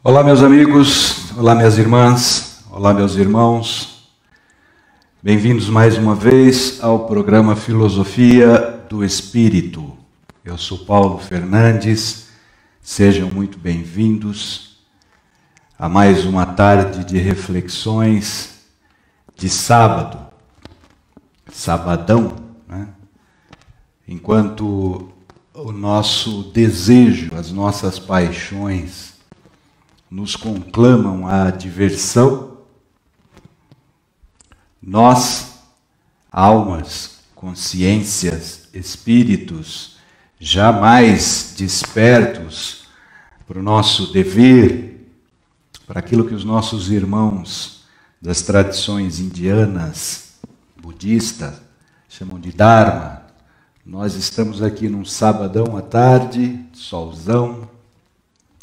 Olá, meus amigos, olá, minhas irmãs, olá, meus irmãos. Bem-vindos mais uma vez ao programa Filosofia do Espírito. Eu sou Paulo Fernandes, sejam muito bem-vindos a mais uma tarde de reflexões de sábado, sabadão, né? Enquanto o nosso desejo, as nossas paixões nos conclamam à diversão, nós, almas, consciências, espíritos, jamais despertos para o nosso dever, para aquilo que os nossos irmãos das tradições indianas, budistas, chamam de Dharma. Nós estamos aqui num sabadão à tarde, solzão,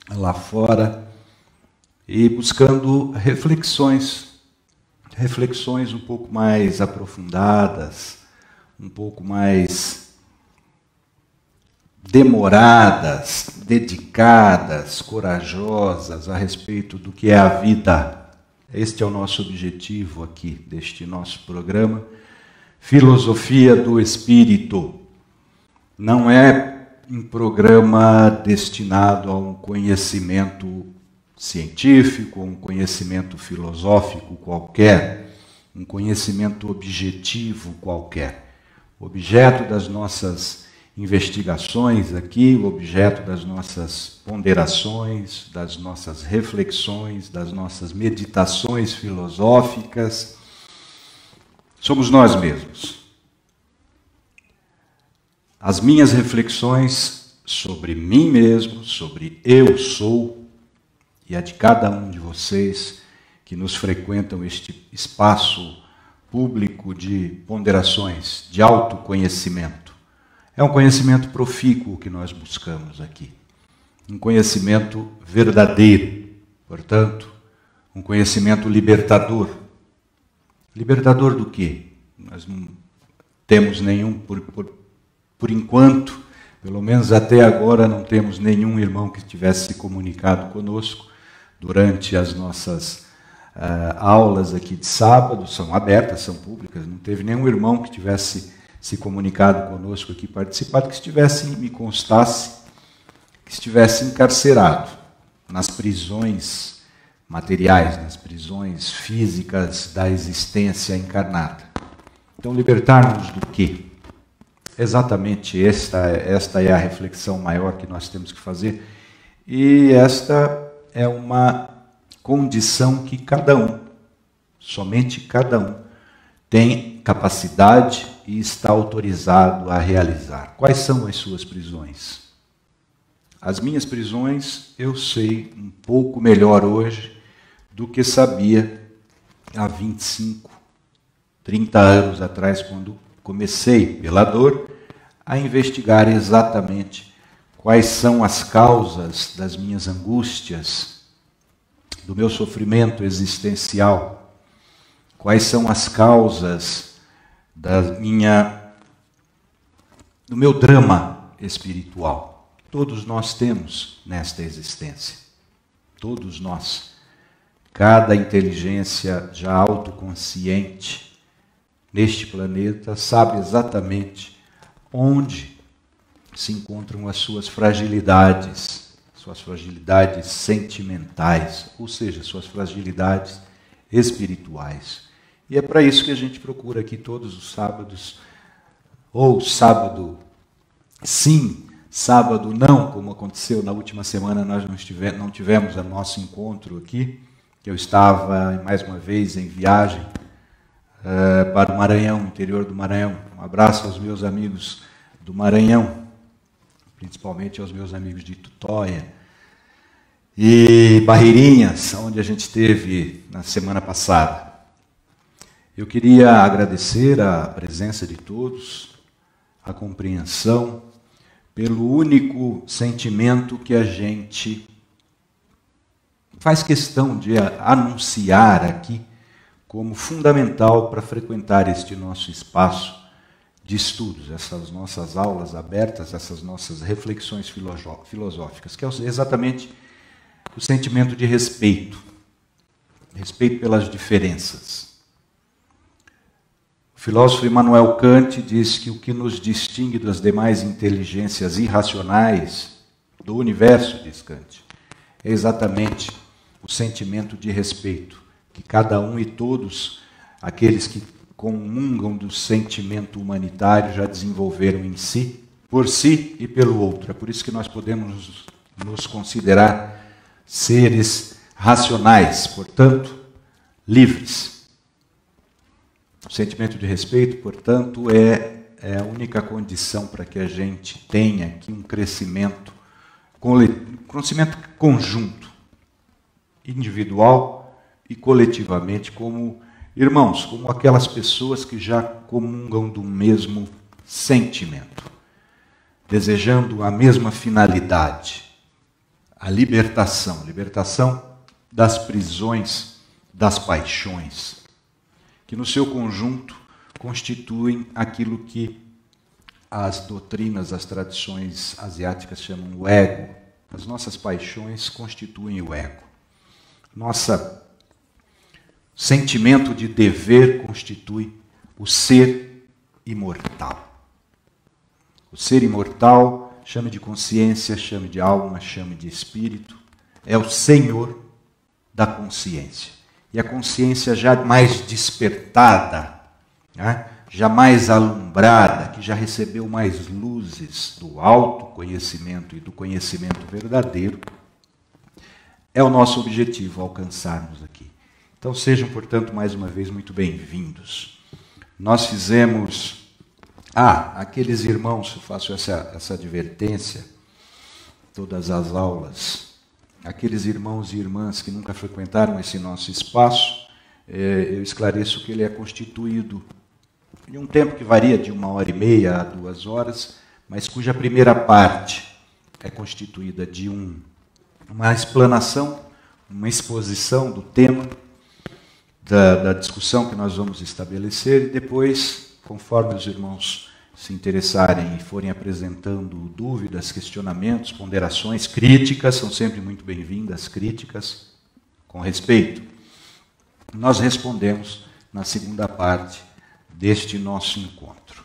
lá fora, e buscando reflexões um pouco mais aprofundadas, um pouco mais demoradas, dedicadas, corajosas a respeito do que é a vida. Este é o nosso objetivo aqui, deste nosso programa, Filosofia do Espírito. Não é um programa destinado a um conhecimento científico, um conhecimento filosófico qualquer, um conhecimento objetivo qualquer. O objeto das nossas investigações aqui, o objeto das nossas ponderações, das nossas reflexões, das nossas meditações filosóficas, somos nós mesmos. As minhas reflexões sobre mim mesmo, sobre eu sou, e a de cada um de vocês que nos frequentam este espaço público de ponderações, de autoconhecimento. É um conhecimento profícuo que nós buscamos aqui. Um conhecimento verdadeiro, portanto, um conhecimento libertador. Libertador do quê? Nós não temos nenhum, por enquanto, pelo menos até agora, não temos nenhum irmão que tivesse se comunicado conosco durante as nossas aulas aqui de sábado. São abertas, são públicas, não teve nenhum irmão que tivesse se comunicado conosco aqui, participado, que estivesse, me constasse, que estivesse encarcerado nas prisões materiais, nas prisões físicas da existência encarnada. Então, libertar-nos do quê? Exatamente esta é a reflexão maior que nós temos que fazer, e esta é uma condição que cada um, somente cada um, tem capacidade e está autorizado a realizar. Quais são as suas prisões? As minhas prisões eu sei um pouco melhor hoje do que sabia há 25, 30 anos atrás, quando comecei, pela dor, a investigar exatamente quais são as causas das minhas angústias, do meu sofrimento existencial, quais são as causas do meu drama espiritual. Todos nós temos nesta existência, todos nós. Cada inteligência já autoconsciente neste planeta sabe exatamente onde se encontram as suas fragilidades sentimentais, ou seja, suas fragilidades espirituais. E é para isso que a gente procura aqui todos os sábados, ou sábado sim, sábado não, como aconteceu na última semana, nós não tivemos o nosso encontro aqui, que eu estava mais uma vez em viagem para o Maranhão, interior do Maranhão. Um abraço aos meus amigos do Maranhão, principalmente aos meus amigos de Tutóia e Barreirinhas, onde a gente esteve na semana passada. Eu queria agradecer a presença de todos, a compreensão, pelo único sentimento que a gente faz questão de anunciar aqui como fundamental para frequentar este nosso espaço de estudos, essas nossas aulas abertas, essas nossas reflexões filosóficas, que é exatamente o sentimento de respeito. Respeito pelas diferenças. O filósofo Immanuel Kant diz que o que nos distingue das demais inteligências irracionais do universo, diz Kant, é exatamente o sentimento de respeito que cada um e todos aqueles que comungam do sentimento humanitário já desenvolveram em si, por si e pelo outro. É por isso que nós podemos nos considerar seres racionais, portanto, livres. O sentimento de respeito, portanto, é a única condição para que a gente tenha aqui um crescimento conjunto, individual e coletivamente, como irmãos, como aquelas pessoas que já comungam do mesmo sentimento, desejando a mesma finalidade, a libertação das prisões, das paixões, que no seu conjunto constituem aquilo que as doutrinas, as tradições asiáticas chamam o ego. As nossas paixões constituem o ego. Nosso sentimento de dever constitui o ser imortal. O ser imortal, chame de consciência, chame de alma, chame de espírito, é o senhor da consciência. E a consciência já mais despertada, né? Já mais alumbrada, que já recebeu mais luzes do autoconhecimento e do conhecimento verdadeiro, é o nosso objetivo alcançarmos aqui. Então sejam, portanto, mais uma vez muito bem-vindos. Nós fizemos... aqueles irmãos, eu faço essa advertência, todas as aulas, aqueles irmãos e irmãs que nunca frequentaram esse nosso espaço, eu esclareço que ele é constituído de um tempo que varia de 1h30 a 2 horas, mas cuja primeira parte é constituída de uma explanação, uma exposição do tema, da discussão que nós vamos estabelecer, e depois, conforme os irmãos se interessarem e forem apresentando dúvidas, questionamentos, ponderações, críticas, são sempre muito bem-vindas, críticas, com respeito, nós respondemos na segunda parte deste nosso encontro.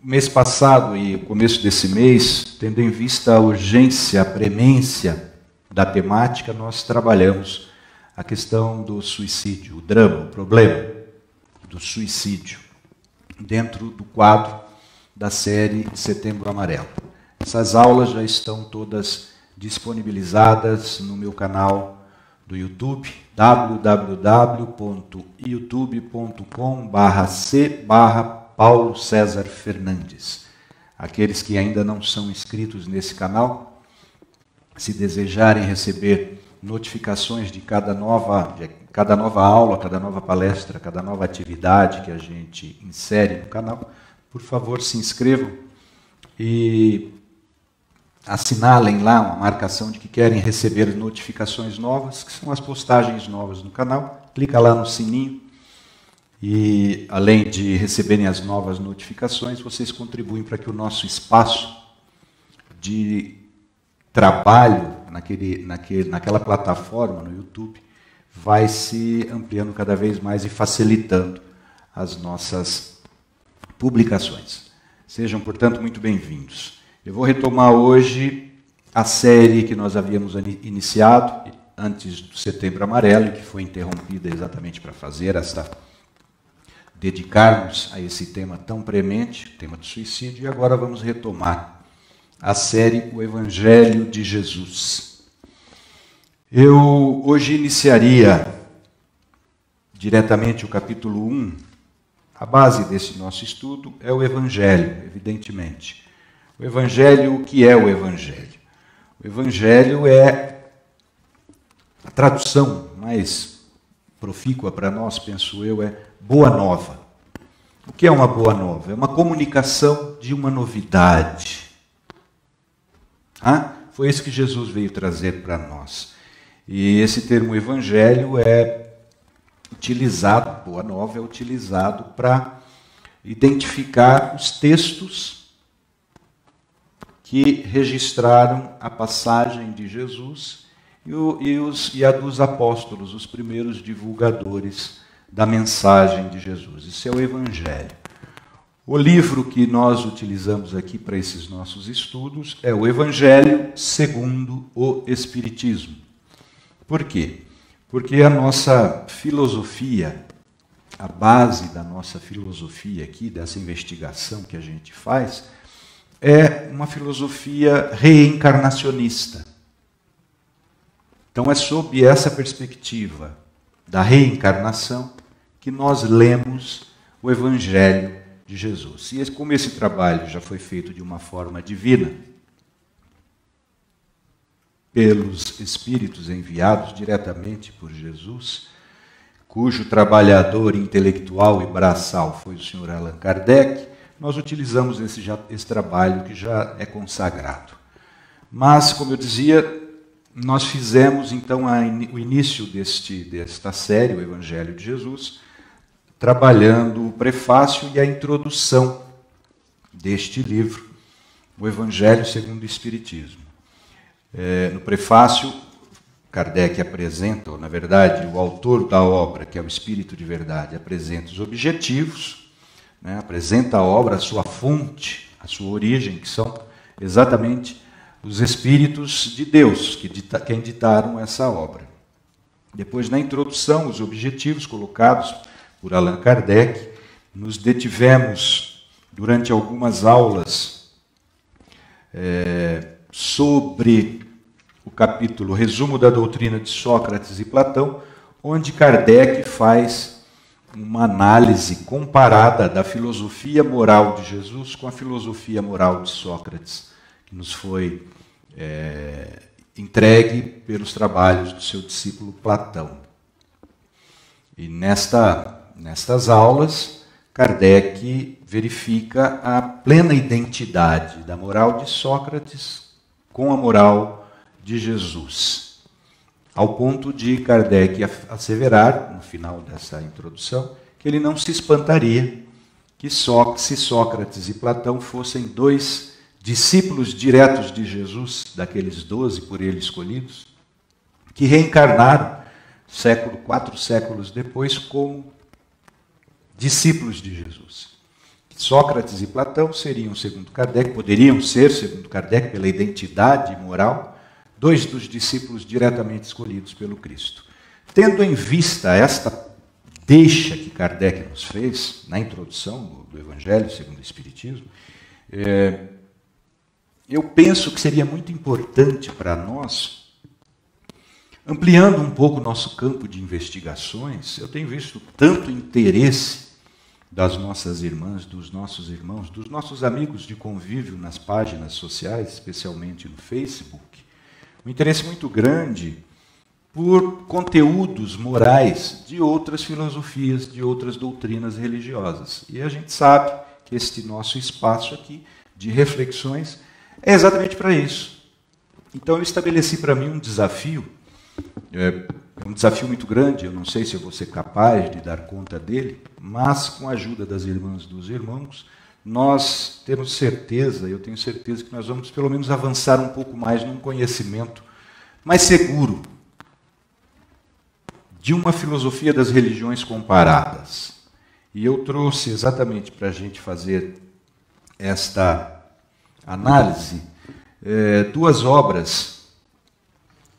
Mês passado e o começo desse mês, tendo em vista a urgência, a premência da temática, nós trabalhamos a questão do suicídio, o drama, o problema do suicídio, dentro do quadro da série Setembro Amarelo. Essas aulas já estão todas disponibilizadas no meu canal do YouTube, www.youtube.com/c/Paulo César Fernandes. Aqueles que ainda não são inscritos nesse canal, se desejarem receber notificações de cada nova aula, cada nova palestra, cada nova atividade que a gente insere no canal, por favor, se inscrevam e assinalem lá uma marcação de que querem receber notificações novas, que são as postagens novas no canal. Clica lá no sininho e, além de receberem as novas notificações, vocês contribuem para que o nosso espaço de trabalho naquela plataforma, no YouTube, vai se ampliando cada vez mais e facilitando as nossas publicações. Sejam, portanto, muito bem-vindos. Eu vou retomar hoje a série que nós havíamos iniciado antes do Setembro Amarelo, que foi interrompida exatamente para dedicarmos a esse tema tão premente, o tema do suicídio, e agora vamos retomar a série O Evangelho de Jesus. Eu hoje iniciaria diretamente o capítulo 1. A base desse nosso estudo é o Evangelho, evidentemente. O Evangelho, o que é o Evangelho? O Evangelho é a tradução mais profícua para nós, penso eu, é boa nova. O que é uma boa nova? É uma comunicação de uma novidade. Foi isso que Jesus veio trazer para nós. E esse termo Evangelho é utilizado, boa nova é utilizado para identificar os textos que registraram a passagem de Jesus e a dos apóstolos, os primeiros divulgadores da mensagem de Jesus. Isso é o Evangelho. O livro que nós utilizamos aqui para esses nossos estudos é o Evangelho segundo o Espiritismo. Por quê? Porque a nossa filosofia, a base da nossa filosofia aqui, dessa investigação que a gente faz, é uma filosofia reencarnacionista. Então é sob essa perspectiva da reencarnação que nós lemos o Evangelho de Jesus. E como esse trabalho já foi feito de uma forma divina, pelos Espíritos enviados diretamente por Jesus, cujo trabalhador intelectual e braçal foi o Sr. Allan Kardec, nós utilizamos esse trabalho que já é consagrado. Mas, como eu dizia, nós fizemos então o início desta série, o Evangelho de Jesus, trabalhando o prefácio e a introdução deste livro, o Evangelho segundo o Espiritismo. No prefácio, Kardec apresenta, ou na verdade, o autor da obra, que é o Espírito de Verdade, apresenta os objetivos, né, apresenta a obra, a sua fonte, a sua origem, que são exatamente os Espíritos de Deus, quem ditaram essa obra. Depois, na introdução, os objetivos colocados por Allan Kardec, nos detivemos durante algumas aulas sobre o capítulo Resumo da Doutrina de Sócrates e Platão, onde Kardec faz uma análise comparada da filosofia moral de Jesus com a filosofia moral de Sócrates, que nos foi entregue pelos trabalhos do seu discípulo Platão. E nestas aulas, Kardec verifica a plena identidade da moral de Sócrates com a moral de Jesus, ao ponto de Kardec asseverar, no final dessa introdução, que ele não se espantaria que se Sócrates e Platão fossem dois discípulos diretos de Jesus, daqueles 12 por ele escolhidos, que reencarnaram 4 séculos depois como discípulos de Jesus. Sócrates e Platão seriam, segundo Kardec, poderiam ser, segundo Kardec, pela identidade moral, 2 dos discípulos diretamente escolhidos pelo Cristo. Tendo em vista esta deixa que Kardec nos fez na introdução do Evangelho segundo o Espiritismo, eu penso que seria muito importante para nós, ampliando um pouco o nosso campo de investigações. Eu tenho visto tanto interesse das nossas irmãs, dos nossos irmãos, dos nossos amigos de convívio nas páginas sociais, especialmente no Facebook, um interesse muito grande por conteúdos morais de outras filosofias, de outras doutrinas religiosas. E a gente sabe que este nosso espaço aqui de reflexões é exatamente para isso. Então eu estabeleci para mim um desafio muito grande, eu não sei se eu vou ser capaz de dar conta dele, mas com a ajuda das irmãs e dos irmãos, nós temos certeza, eu tenho certeza que nós vamos pelo menos avançar um pouco mais num conhecimento mais seguro de uma filosofia das religiões comparadas. E eu trouxe exatamente para a gente fazer esta análise 2 obras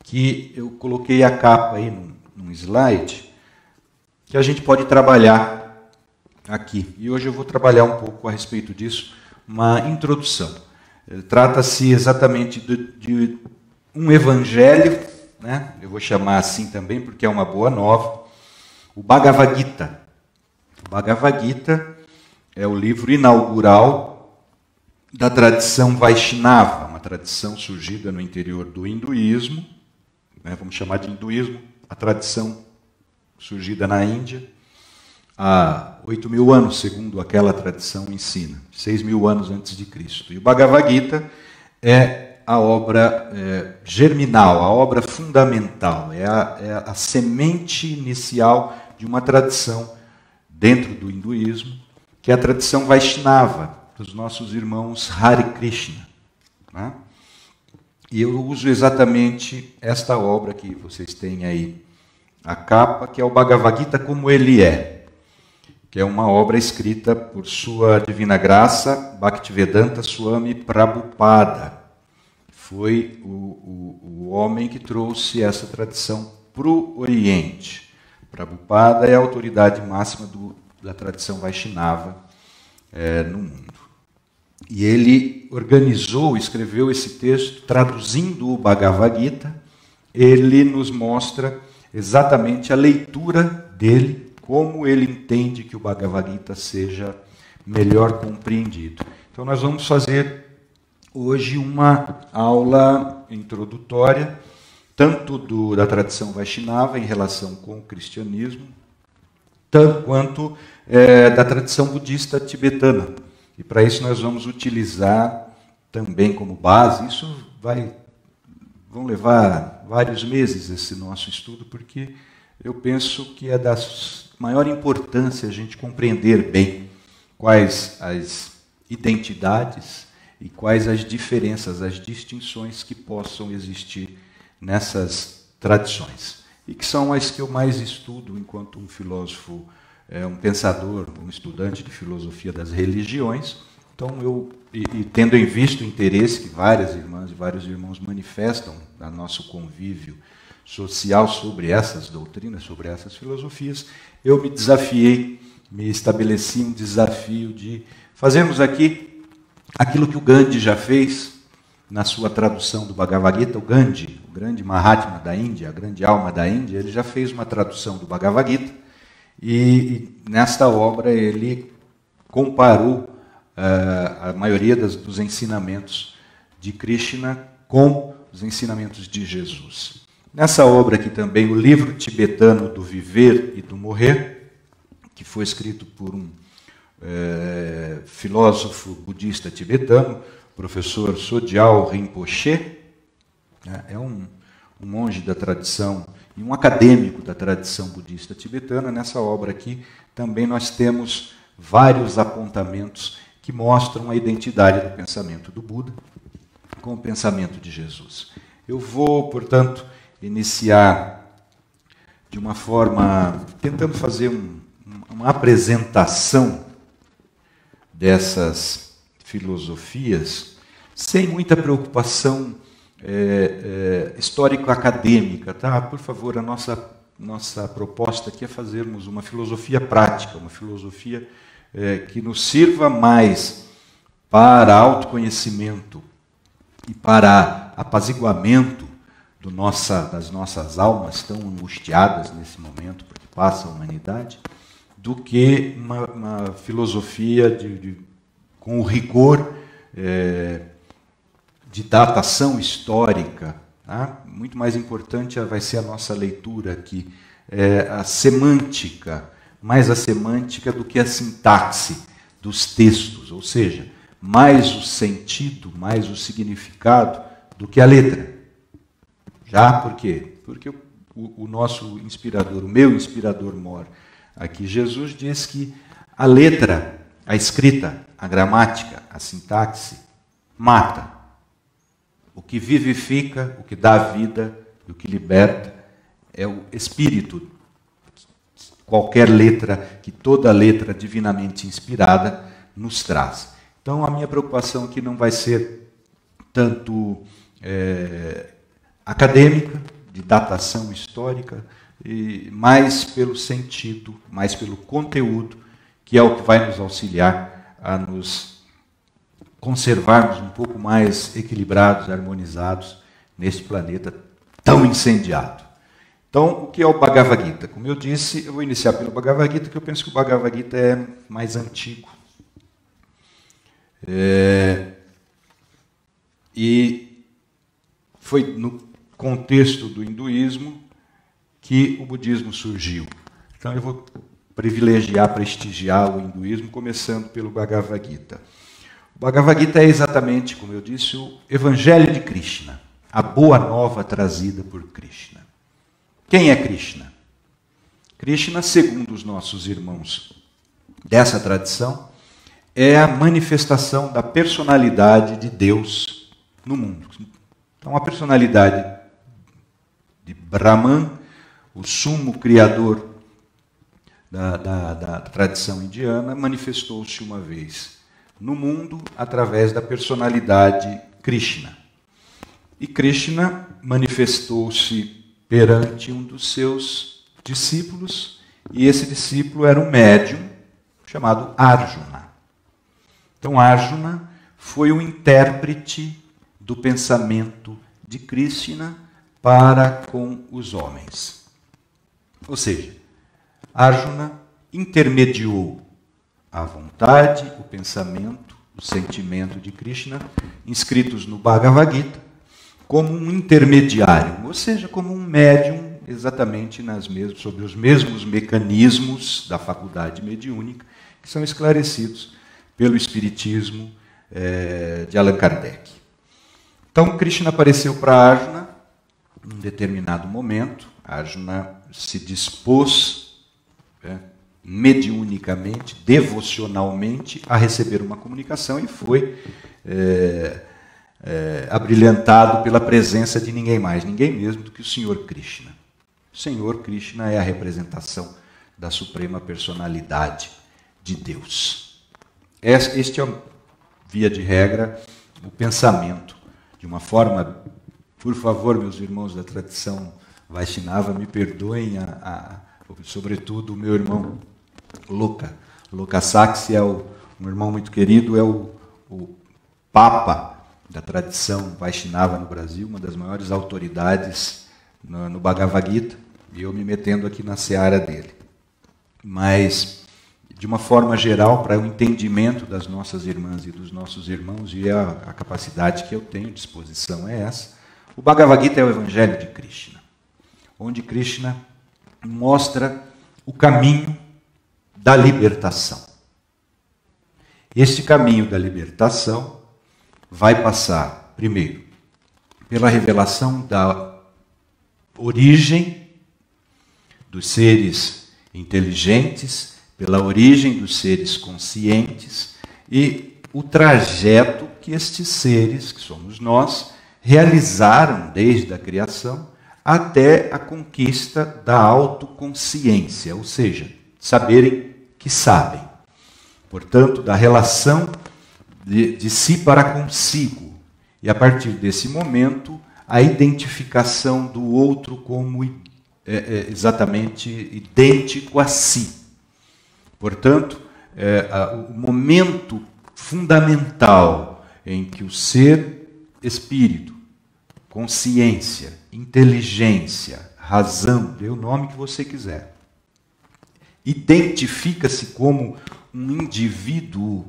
que eu coloquei a capa aí num slide, que a gente pode trabalhar aqui. E hoje eu vou trabalhar um pouco a respeito disso, uma introdução. Trata-se exatamente de um evangelho, né? Eu vou chamar assim também porque é uma boa nova, o Bhagavad Gita. O Bhagavad Gita é o livro inaugural da tradição Vaishnava, uma tradição surgida no interior do hinduísmo, né? Vamos chamar de hinduísmo, a tradição surgida na Índia há 8.000 anos, segundo aquela tradição ensina, 6.000 anos antes de Cristo. E o Bhagavad Gita é a obra germinal, a obra fundamental, é a semente inicial de uma tradição dentro do hinduísmo, que é a tradição Vaishnava, dos nossos irmãos Hare Krishna. né? E eu uso exatamente esta obra que vocês têm aí, a capa, que é o Bhagavad Gita como ele é, que é uma obra escrita por Sua Divina Graça, Bhaktivedanta Swami Prabhupada. Foi o homem que trouxe essa tradição para o Oriente. Prabhupada é a autoridade máxima da tradição Vaishnava no mundo. E ele organizou, escreveu esse texto, traduzindo o Bhagavad Gita. Ele nos mostra exatamente a leitura dele, como ele entende que o Bhagavad Gita seja melhor compreendido. Então nós vamos fazer hoje uma aula introdutória, tanto da tradição Vaishnava em relação com o cristianismo, tanto quanto da tradição budista tibetana. E para isso nós vamos utilizar também como base, isso vão levar vários meses esse nosso estudo, porque eu penso que é da maior importância a gente compreender bem quais as identidades e quais as diferenças, as distinções que possam existir nessas tradições. E que são as que eu mais estudo enquanto um filósofo, um pensador, um estudante de filosofia das religiões. Então, tendo em vista o interesse que várias irmãs e vários irmãos manifestam no nosso convívio social sobre essas doutrinas, sobre essas filosofias, eu me desafiei, me estabeleci um desafio de fazermos aqui aquilo que o Gandhi já fez na sua tradução do Bhagavad Gita. O Gandhi, o grande Mahatma da Índia, a grande alma da Índia, ele já fez uma tradução do Bhagavad Gita e nesta obra ele comparou a maioria dos ensinamentos de Krishna com os ensinamentos de Jesus. Nessa obra aqui também, o livro tibetano do Viver e do Morrer, que foi escrito por um filósofo budista tibetano, professor Sogyal Rinpoche, é um monge da tradição e um acadêmico da tradição budista tibetana. Nessa obra aqui também nós temos vários apontamentos que mostram a identidade do pensamento do Buda com o pensamento de Jesus. Eu vou, portanto, iniciar de uma forma, tentando fazer uma apresentação dessas filosofias, sem muita preocupação histórico-acadêmica, tá? Por favor, a nossa proposta aqui é fazermos uma filosofia prática, uma filosofia que nos sirva mais para autoconhecimento e para apaziguamento das nossas almas tão angustiadas nesse momento, porque passa a humanidade, do que uma filosofia com o rigor de datação histórica. Tá? Muito mais importante vai ser a nossa leitura aqui, a semântica, mais a semântica do que a sintaxe dos textos, ou seja, mais o sentido, mais o significado do que a letra. Já por quê? Porque o nosso inspirador, o meu inspirador mor aqui, Jesus, diz que a letra, a escrita, a gramática, a sintaxe, mata. O que vivifica, o que dá vida, o que liberta, é o espírito. Qualquer letra, que toda letra divinamente inspirada nos traz. Então, a minha preocupação aqui não vai ser tanto acadêmica, de datação histórica, e mais pelo sentido, mais pelo conteúdo, que é o que vai nos auxiliar a nos conservarmos um pouco mais equilibrados, harmonizados neste planeta tão incendiado. Então, o que é o Bhagavad Gita? Como eu disse, eu vou iniciar pelo Bhagavad Gita, que eu penso que o Bhagavad Gita é mais antigo. E foi no contexto do hinduísmo que o budismo surgiu. Então eu vou prestigiar o hinduísmo, começando pelo Bhagavad Gita. O Bhagavad Gita é exatamente, como eu disse, o Evangelho de Krishna, a boa nova trazida por Krishna. Quem é Krishna? Krishna, segundo os nossos irmãos dessa tradição, é a manifestação da personalidade de Deus no mundo. Então, a personalidade de Brahman, o sumo criador da tradição indiana, manifestou-se uma vez no mundo através da personalidade Krishna. E Krishna manifestou-se perante um dos seus discípulos, e esse discípulo era um médium chamado Arjuna. Então, Arjuna foi o intérprete do pensamento de Krishna para com os homens. Ou seja, Arjuna intermediou a vontade, o pensamento, o sentimento de Krishna, inscritos no Bhagavad Gita, como um intermediário, ou seja, como um médium, exatamente sobre os mesmos mecanismos da faculdade mediúnica, que são esclarecidos pelo Espiritismo de Allan Kardec. Então, Krishna apareceu para Arjuna num determinado momento. Arjuna se dispôs mediunicamente, devocionalmente, a receber uma comunicação e foi abrilhantado pela presença de ninguém mais, ninguém mesmo do que o Senhor Krishna. O Senhor Krishna é a representação da suprema personalidade de Deus. Este é, via de regra, o pensamento. De uma forma, por favor, meus irmãos da tradição Vaishnava, me perdoem, sobretudo o meu irmão Loka Saxi, um irmão muito querido, é o Papa da tradição Vaishnava no Brasil, uma das maiores autoridades no Bhagavad Gita, e eu me metendo aqui na seara dele. Mas, de uma forma geral, para o entendimento das nossas irmãs e dos nossos irmãos, e a capacidade que eu tenho, disposição é essa, o Bhagavad Gita é o Evangelho de Krishna, onde Krishna mostra o caminho da libertação. Este caminho da libertação vai passar, primeiro, pela revelação da origem dos seres inteligentes, pela origem dos seres conscientes e o trajeto que estes seres, que somos nós, realizaram desde a criação até a conquista da autoconsciência, ou seja, saberem que sabem. Portanto, da relação de si para consigo. E a partir desse momento, a identificação do outro como exatamente idêntico a si. Portanto, o momento fundamental em que o ser espírito, consciência, inteligência, razão, dê o nome que você quiser, identifica-se como um indivíduo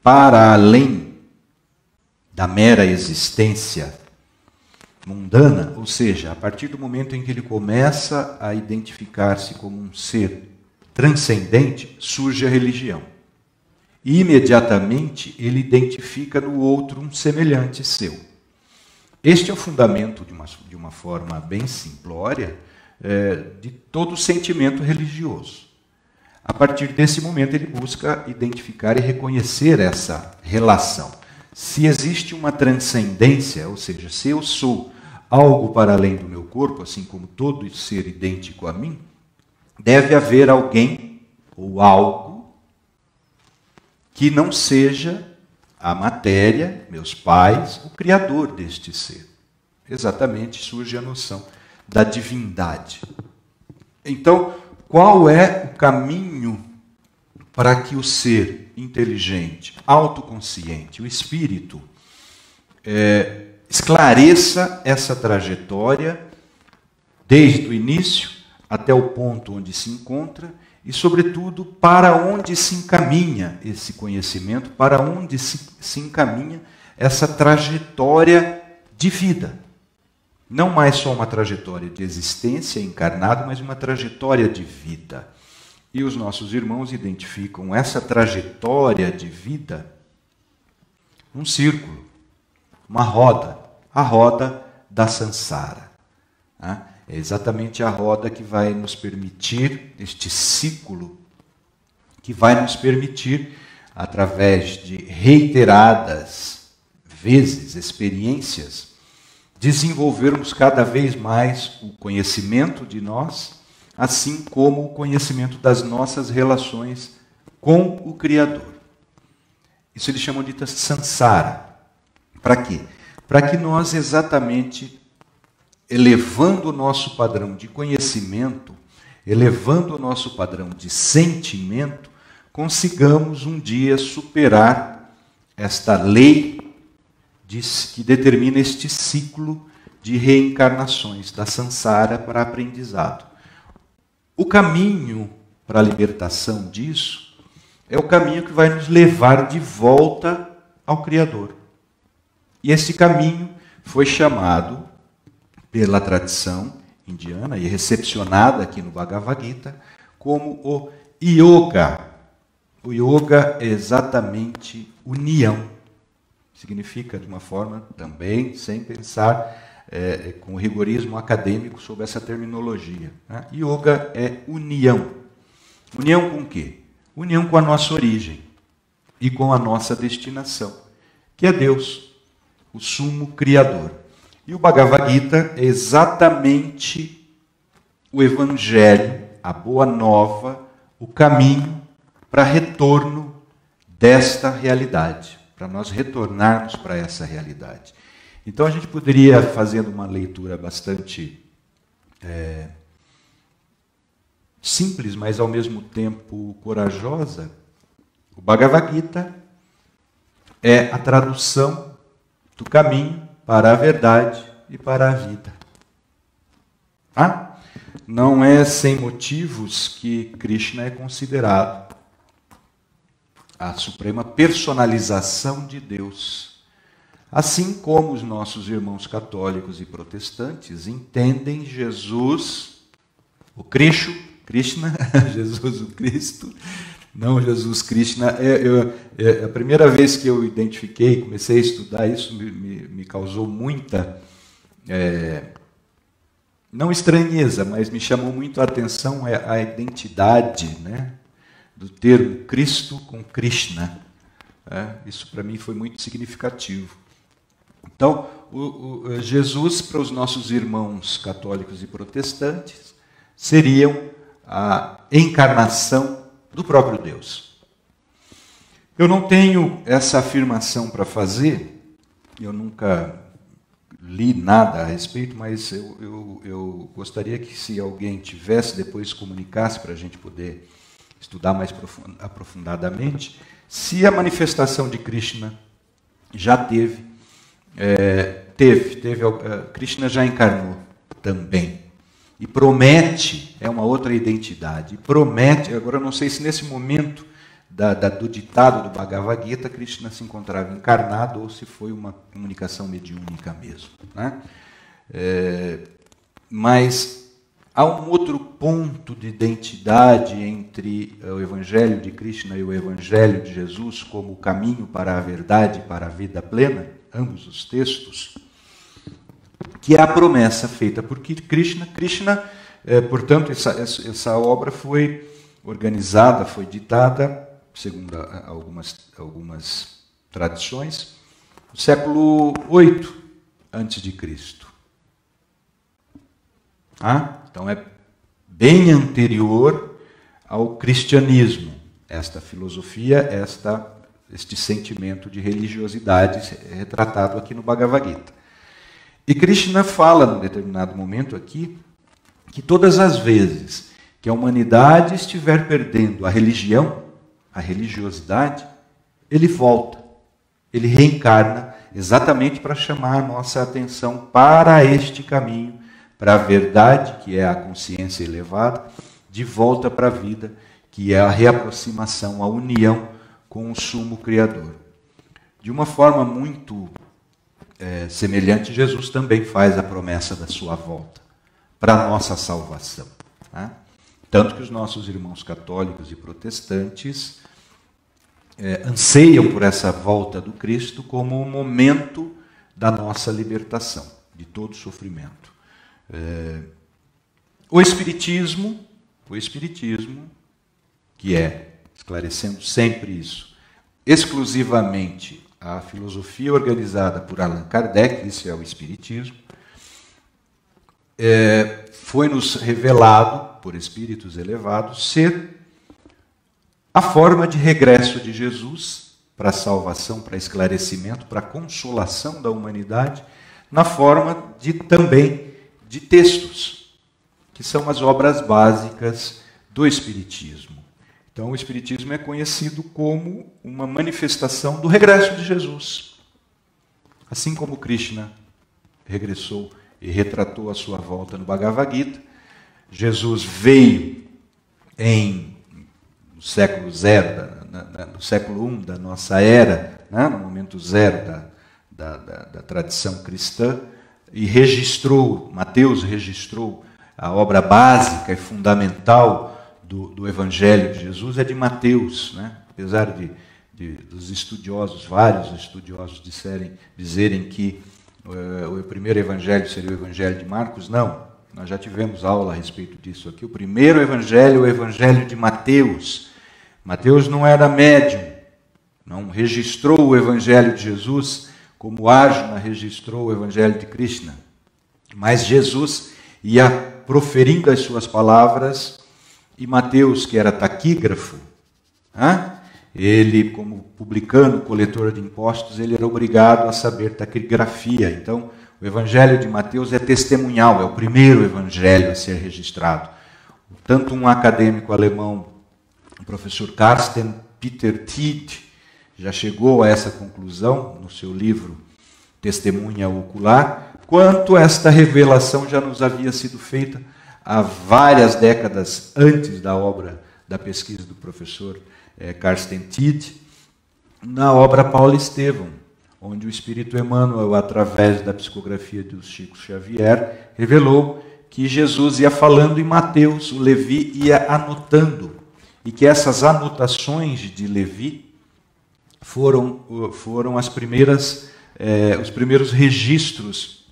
para além da mera existência mundana, ou seja, a partir do momento em que ele começa a identificar-se como um ser transcendente, surge a religião. E imediatamente ele identifica no outro um semelhante seu. Este é o fundamento, de uma forma bem simplória, de todo sentimento religioso. A partir desse momento ele busca identificar e reconhecer essa relação. Se existe uma transcendência, ou seja, se eu sou algo para além do meu corpo, assim como todo ser idêntico a mim, deve haver alguém ou algo que não seja a matéria, meus pais, o criador deste ser. Exatamente surge a noção da divindade. Então, qual é o caminho para que o ser inteligente, autoconsciente, o espírito, esclareça essa trajetória desde o início até o ponto onde se encontra e, sobretudo, para onde se encaminha esse conhecimento, para onde se encaminha essa trajetória de vida. Não mais só uma trajetória de existência encarnado, mas uma trajetória de vida. E os nossos irmãos identificam essa trajetória de vida num círculo, uma roda, a roda da Sansara. É exatamente a roda que vai nos permitir, este ciclo, que vai nos permitir, através de reiteradas vezes, experiências, desenvolvermos cada vez mais o conhecimento de nós, assim como o conhecimento das nossas relações com o Criador. Isso eles chamam de samsara. Para quê? Para que nós exatamente, elevando o nosso padrão de conhecimento, elevando o nosso padrão de sentimento, consigamos um dia superar esta lei que determina este ciclo de reencarnações, da samsara para aprendizado. O caminho para a libertação disso é o caminho que vai nos levar de volta ao Criador. E esse caminho foi chamado pela tradição indiana e recepcionada aqui no Bhagavad Gita como o yoga. O yoga é exatamente união. Significa, de uma forma também, sem pensar com rigorismo acadêmico sobre essa terminologia, né? Yoga é união. União com o quê? União com a nossa origem e com a nossa destinação, que é Deus, o sumo criador. E o Bhagavad Gita é exatamente o evangelho, a boa nova, o caminho para retorno desta realidade, para nós retornarmos para essa realidade. Então a gente poderia, fazendo uma leitura bastante simples, mas ao mesmo tempo corajosa, o Bhagavad Gita é a tradução do caminho para a verdade e para a vida. Não é sem motivos que Krishna é considerado a suprema personalização de Deus. Assim como os nossos irmãos católicos e protestantes entendem Jesus, o Krishna, Jesus o Cristo, não Jesus Krishna. A primeira vez que eu identifiquei, comecei a estudar isso, me causou muita, não estranheza, mas me chamou muito a atenção a identidade, né, do termo Cristo com Krishna. Isso para mim foi muito significativo. Então, Jesus, para os nossos irmãos católicos e protestantes, seriam a encarnação do próprio Deus. Eu não tenho essa afirmação para fazer, eu nunca li nada a respeito, mas eu gostaria que, se alguém tivesse, depois comunicasse para a gente poder estudar mais aprofundadamente, se a manifestação de Krishna já teve, Krishna já encarnou também. E promete, é uma outra identidade, promete, agora eu não sei se nesse momento do ditado do Bhagavad Gita, Krishna se encontrava encarnado ou se foi uma comunicação mediúnica mesmo, né? Mas há um outro ponto de identidade entre o Evangelho de Krishna e o Evangelho de Jesus como o caminho para a verdade e para a vida plena, ambos os textos, que é a promessa feita por Krishna. Portanto, essa obra foi organizada, foi ditada, segundo algumas tradições, no século VIII a.C. Então é bem anterior ao cristianismo, esta filosofia, este sentimento de religiosidade retratado aqui no Bhagavad Gita. E Krishna fala, num determinado momento aqui, que todas as vezes que a humanidade estiver perdendo a religião, a religiosidade, ele volta, ele reencarna, exatamente para chamar a nossa atenção para este caminho, para a verdade, que é a consciência elevada, de volta para a vida, que é a reaproximação, a união com o Sumo Criador. De uma forma muito semelhante, Jesus também faz a promessa da sua volta, para a nossa salvação, né? Tanto que os nossos irmãos católicos e protestantes anseiam por essa volta do Cristo como o momento da nossa libertação, de todo sofrimento. O Espiritismo, que é, esclarecendo sempre isso, exclusivamente a filosofia organizada por Allan Kardec, isso é o Espiritismo, foi-nos revelado por espíritos elevados ser a forma de regresso de Jesus para a salvação, para esclarecimento, para a consolação da humanidade, na forma também de textos, que são as obras básicas do Espiritismo. Então, o Espiritismo é conhecido como uma manifestação do regresso de Jesus. Assim como Krishna regressou e retratou a sua volta no Bhagavad Gita, Jesus veio no século zero, no século I da nossa era, né, no momento zero da tradição cristã, e Mateus registrou a obra básica e fundamental do Evangelho de Jesus, é de Mateus, né? Apesar dos estudiosos, vários estudiosos dizerem que o primeiro evangelho seria o Evangelho de Marcos, não. Nós já tivemos aula a respeito disso aqui. O primeiro evangelho é o Evangelho de Mateus. Mateus não era médium, não registrou o Evangelho de Jesus como Arjuna registrou o Evangelho de Krishna. Mas Jesus ia proferindo as suas palavras e Mateus, que era taquígrafo, ele, como publicano, coletor de impostos, ele era obrigado a saber taquigrafia. Então, o Evangelho de Mateus é testemunhal, é o primeiro evangelho a ser registrado. Tanto um acadêmico alemão, o professor Carsten Peter Tiede, já chegou a essa conclusão no seu livro Testemunha Ocular, quanto esta revelação já nos havia sido feita há várias décadas antes da obra da pesquisa do professor Carsten Tiede, na obra Paulo Estevão, onde o Espírito Emmanuel, através da psicografia do Chico Xavier, revelou que Jesus ia falando em Mateus, o Levi ia anotando, e que essas anotações de Levi foram os primeiros registros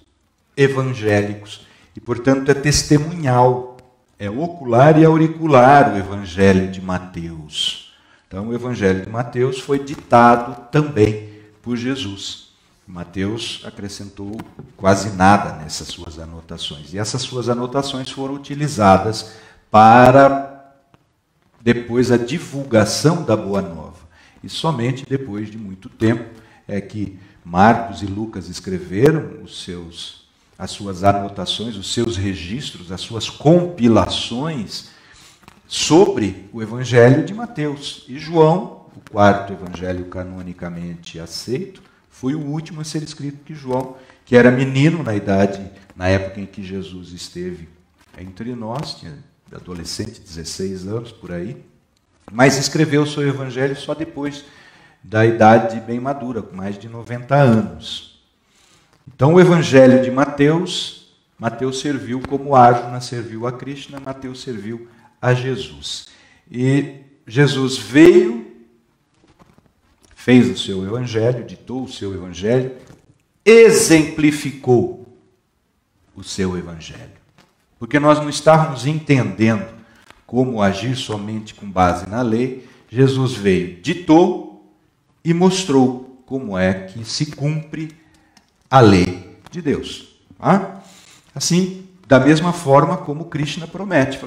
evangélicos, e, portanto, é testemunhal, é ocular e auricular o Evangelho de Mateus. Então, o Evangelho de Mateus foi ditado também por Jesus. Mateus acrescentou quase nada nessas suas anotações. E essas suas anotações foram utilizadas para, depois, a divulgação da Boa Nova. E somente depois de muito tempo é que Marcos e Lucas escreveram as suas anotações, os seus registros, as suas compilações sobre o Evangelho de Mateus. E João, o quarto evangelho canonicamente aceito, foi o último a ser escrito que João, que era menino na época em que Jesus esteve entre nós, tinha adolescente, 16 anos, por aí, mas escreveu o seu evangelho só depois da idade bem madura, com mais de 90 anos. Então, o Evangelho de Mateus serviu como Arjuna serviu a Krishna, Mateus serviu a Jesus. E Jesus veio, fez o seu Evangelho, ditou o seu Evangelho, exemplificou o seu Evangelho. Porque nós não estávamos entendendo como agir somente com base na lei. Jesus veio, ditou e mostrou como é que se cumpre a lei de Deus. Assim, da mesma forma como Krishna promete.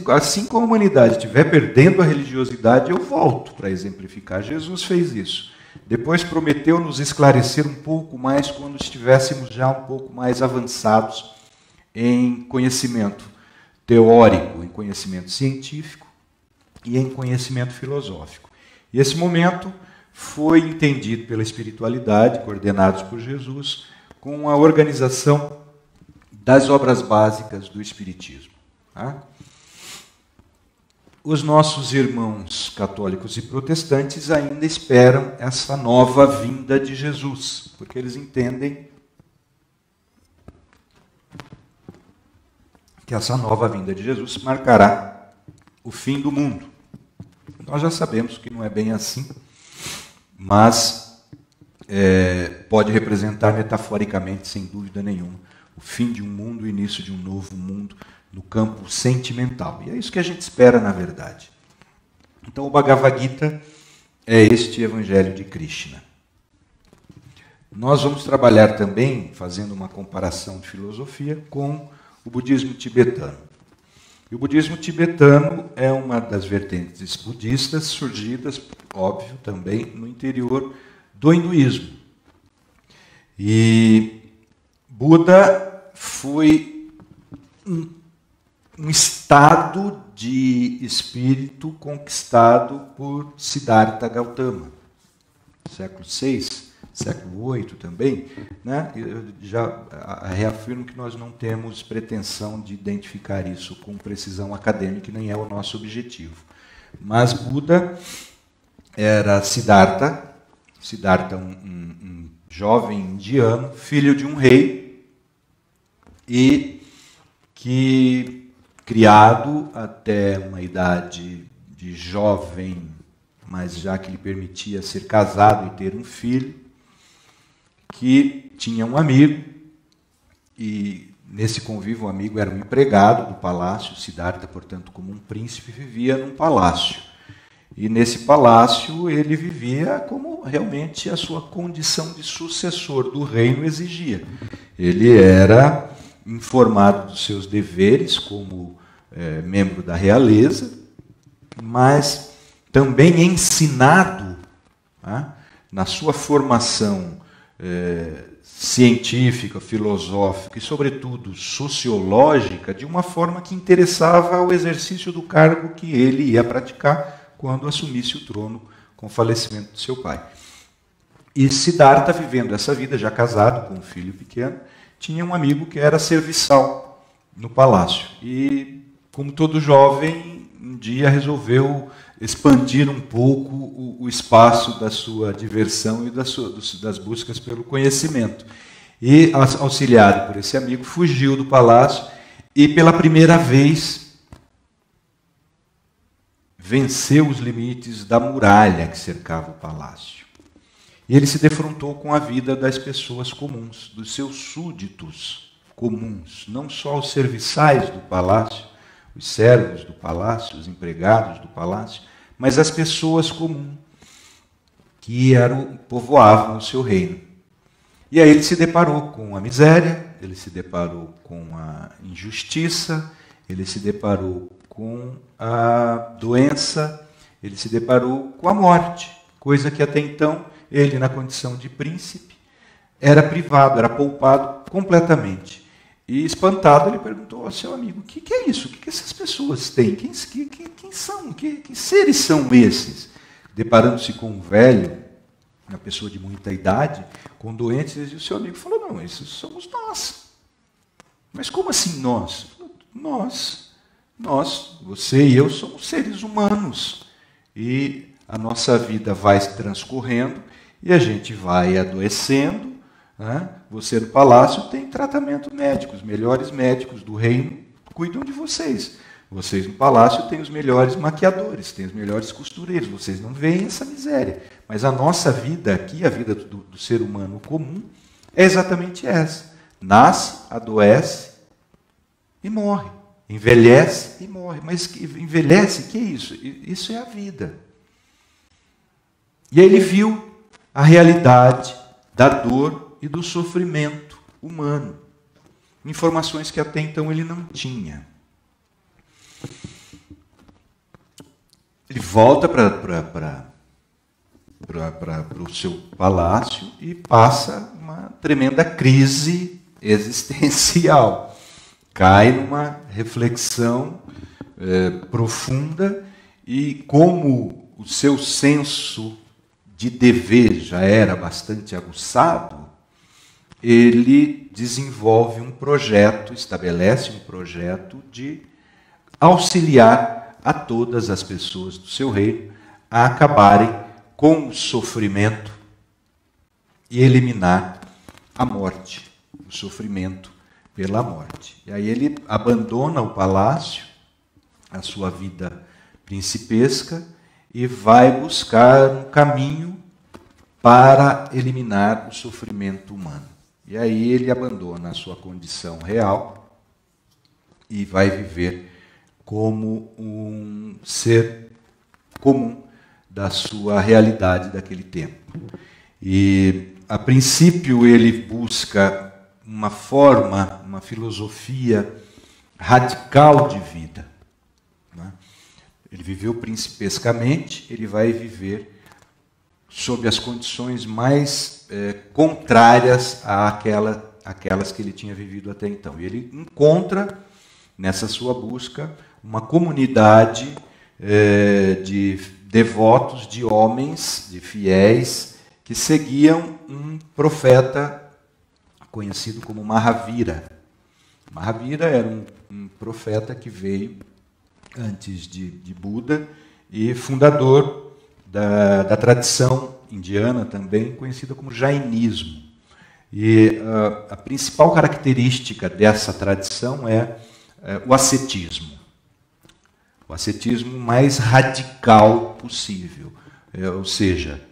Assim como a humanidade estiver perdendo a religiosidade, eu volto para exemplificar. Jesus fez isso. Depois prometeu nos esclarecer um pouco mais quando estivéssemos já um pouco mais avançados em conhecimento teórico, em conhecimento científico e em conhecimento filosófico. E esse momento foi entendido pela espiritualidade, coordenados por Jesus, com a organização das obras básicas do Espiritismo. Os nossos irmãos católicos e protestantes ainda esperam essa nova vinda de Jesus, porque eles entendem que essa nova vinda de Jesus marcará o fim do mundo. Nós já sabemos que não é bem assim, mas pode representar metaforicamente, sem dúvida nenhuma, o fim de um mundo, o início de um novo mundo no campo sentimental. E é isso que a gente espera, na verdade. Então, o Bhagavad Gita é este Evangelho de Krishna. nós vamos trabalhar também, fazendo uma comparação de filosofia, com o budismo tibetano. E o budismo tibetano é uma das vertentes budistas surgidas, óbvio, também no interior do hinduísmo. E Buda foi um estado de espírito conquistado por Siddhartha Gautama, século VI, século VIII também, né? Eu já reafirmo que nós não temos pretensão de identificar isso com precisão acadêmica, nem é o nosso objetivo. Mas Buda era Siddhartha, um jovem indiano, filho de um rei, e que, criado até uma idade de jovem, mas já que lhe permitia ser casado e ter um filho, que tinha um amigo, e nesse convívio o amigo era um empregado do palácio. Siddhartha, portanto, como um príncipe, vivia num palácio. E nesse palácio ele vivia como realmente a sua condição de sucessor do reino exigia. Ele era informado dos seus deveres como membro da realeza, mas também ensinado, tá, na sua formação científica, filosófica e, sobretudo, sociológica, de uma forma que interessava ao exercício do cargo que ele ia praticar quando assumisse o trono com o falecimento de seu pai. E Siddhartha, vivendo essa vida, já casado com um filho pequeno, tinha um amigo que era serviçal no palácio. E, como todo jovem, um dia resolveu expandir um pouco o espaço da sua diversão e das buscas pelo conhecimento. E, auxiliado por esse amigo, fugiu do palácio e, pela primeira vez, venceu os limites da muralha que cercava o palácio. E ele se defrontou com a vida das pessoas comuns, dos seus súditos comuns, não só os serviçais do palácio, os servos do palácio, os empregados do palácio, mas as pessoas comuns que povoavam o seu reino. E aí ele se deparou com a miséria, ele se deparou com a injustiça, ele se deparou com a doença, ele se deparou com a morte, coisa que até então ele, na condição de príncipe, era privado, era poupado completamente. E, espantado, ele perguntou ao seu amigo: o que é isso? O que essas pessoas têm? Quem são? Que seres são esses? Deparando-se com um velho, uma pessoa de muita idade, com doentes, e o seu amigo falou: não, esses somos nós. Mas como assim nós? Nós, você e eu, somos seres humanos. E a nossa vida vai transcorrendo e a gente vai adoecendo. Você no palácio tem tratamento médico, os melhores médicos do reino cuidam de vocês. Vocês no palácio têm os melhores maquiadores, têm os melhores costureiros, vocês não veem essa miséria. Mas a nossa vida aqui, a vida do ser humano comum, é exatamente essa. Nasce, adoece e morre. Envelhece e morre. Mas envelhece, que é isso? Isso é a vida. E aí ele viu a realidade da dor e do sofrimento humano. Informações que até então ele não tinha. Ele volta para o seu palácio e passa uma tremenda crise existencial. Cai numa reflexão profunda e, como o seu senso de dever já era bastante aguçado, ele desenvolve um projeto, estabelece um projeto de auxiliar a todas as pessoas do seu reino a acabarem com o sofrimento e eliminar a morte, o sofrimento pela morte. E aí ele abandona o palácio, a sua vida principesca, e vai buscar um caminho para eliminar o sofrimento humano. E aí ele abandona a sua condição real e vai viver como um ser comum da sua realidade daquele tempo. E a princípio, ele busca uma forma, uma filosofia radical de vida. Né? Ele viveu principescamente, ele vai viver sob as condições mais contrárias àquelas que ele tinha vivido até então. E ele encontra, nessa sua busca, uma comunidade de devotos, de homens, de fiéis, que seguiam um profeta conhecido como Mahavira. Mahavira era um profeta que veio antes de Buda e fundador da tradição indiana também, conhecida como Jainismo. E a principal característica dessa tradição é o ascetismo. O ascetismo mais radical possível, ou seja,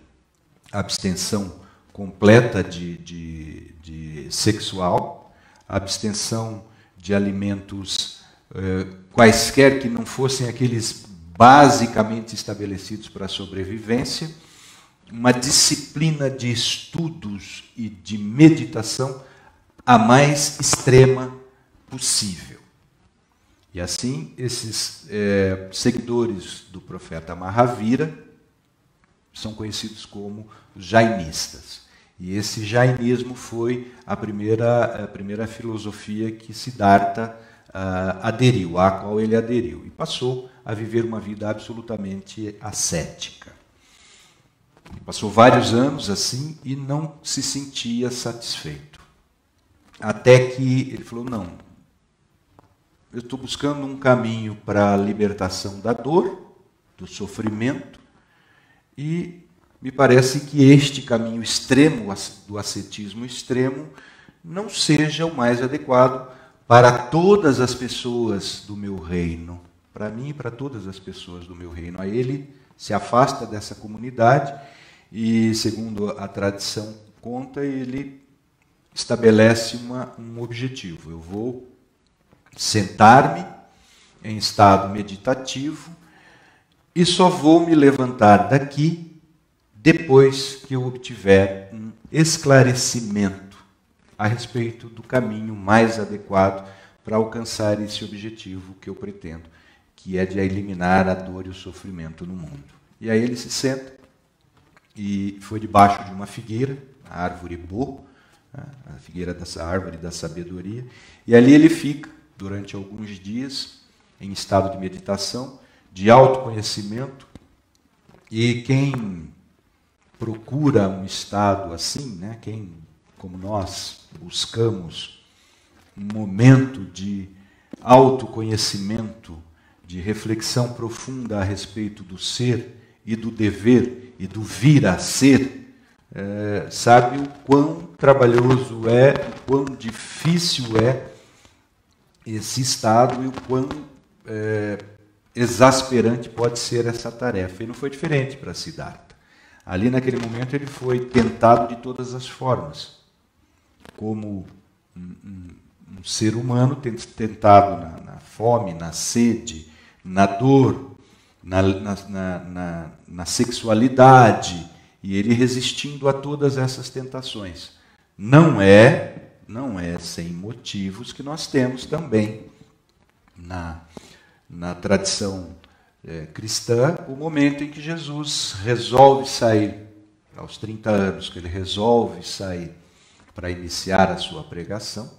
a abstenção completa de sexual, a abstenção de alimentos quaisquer que não fossem aqueles basicamente estabelecidos para a sobrevivência, uma disciplina de estudos e de meditação a mais extrema possível. E assim, esses seguidores do profeta Mahavira são conhecidos como os jainistas. E esse jainismo foi a primeira filosofia que Siddhartha aderiu, à qual ele aderiu. E passou a viver uma vida absolutamente ascética. Passou vários anos assim e não se sentia satisfeito. Até que ele falou, não, eu estou buscando um caminho para a libertação da dor, do sofrimento, e me parece que este caminho extremo, do ascetismo extremo, não seja o mais adequado para todas as pessoas do meu reino, para mim e para todas as pessoas do meu reino. Aí ele se afasta dessa comunidade e, segundo a tradição conta, ele estabelece um objetivo. Eu vou sentar-me em estado meditativo e só vou me levantar daqui depois que eu obtiver um esclarecimento a respeito do caminho mais adequado para alcançar esse objetivo que eu pretendo, que é de eliminar a dor e o sofrimento no mundo. E aí ele se senta e foi debaixo de uma figueira, a árvore Bo, a figueira dessa árvore da sabedoria, e ali ele fica durante alguns dias em estado de meditação, de autoconhecimento, e quem procura um estado assim, né, quem, como nós, buscamos um momento de autoconhecimento, de reflexão profunda a respeito do ser e do dever e do vir a ser, sabe o quão trabalhoso é, o quão difícil é esse estado e o quão exasperante pode ser essa tarefa. E não foi diferente para Siddhartha. Ali naquele momento ele foi tentado de todas as formas, como um ser humano tentado na fome, na sede, na dor, na sexualidade, e ele resistindo a todas essas tentações. Não é sem motivos que nós temos também na tradição cristã o momento em que Jesus resolve sair, aos 30 anos, que ele resolve sair para iniciar a sua pregação,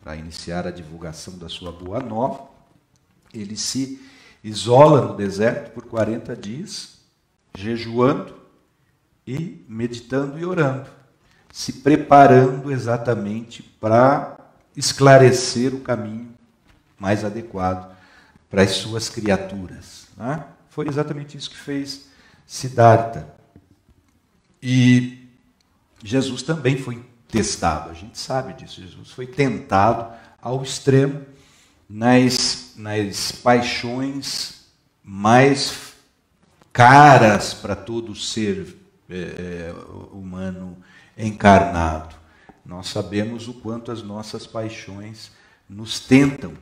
para iniciar a divulgação da sua boa nova. Ele se isola no deserto por 40 dias, jejuando e meditando e orando, se preparando exatamente para esclarecer o caminho mais adequado para as suas criaturas. Né? Foi exatamente isso que fez Siddhartha. E Jesus também foi testado, a gente sabe disso. Jesus foi tentado ao extremo nas paixões mais caras para todo ser humano encarnado. Nós sabemos o quanto as nossas paixões nos tentam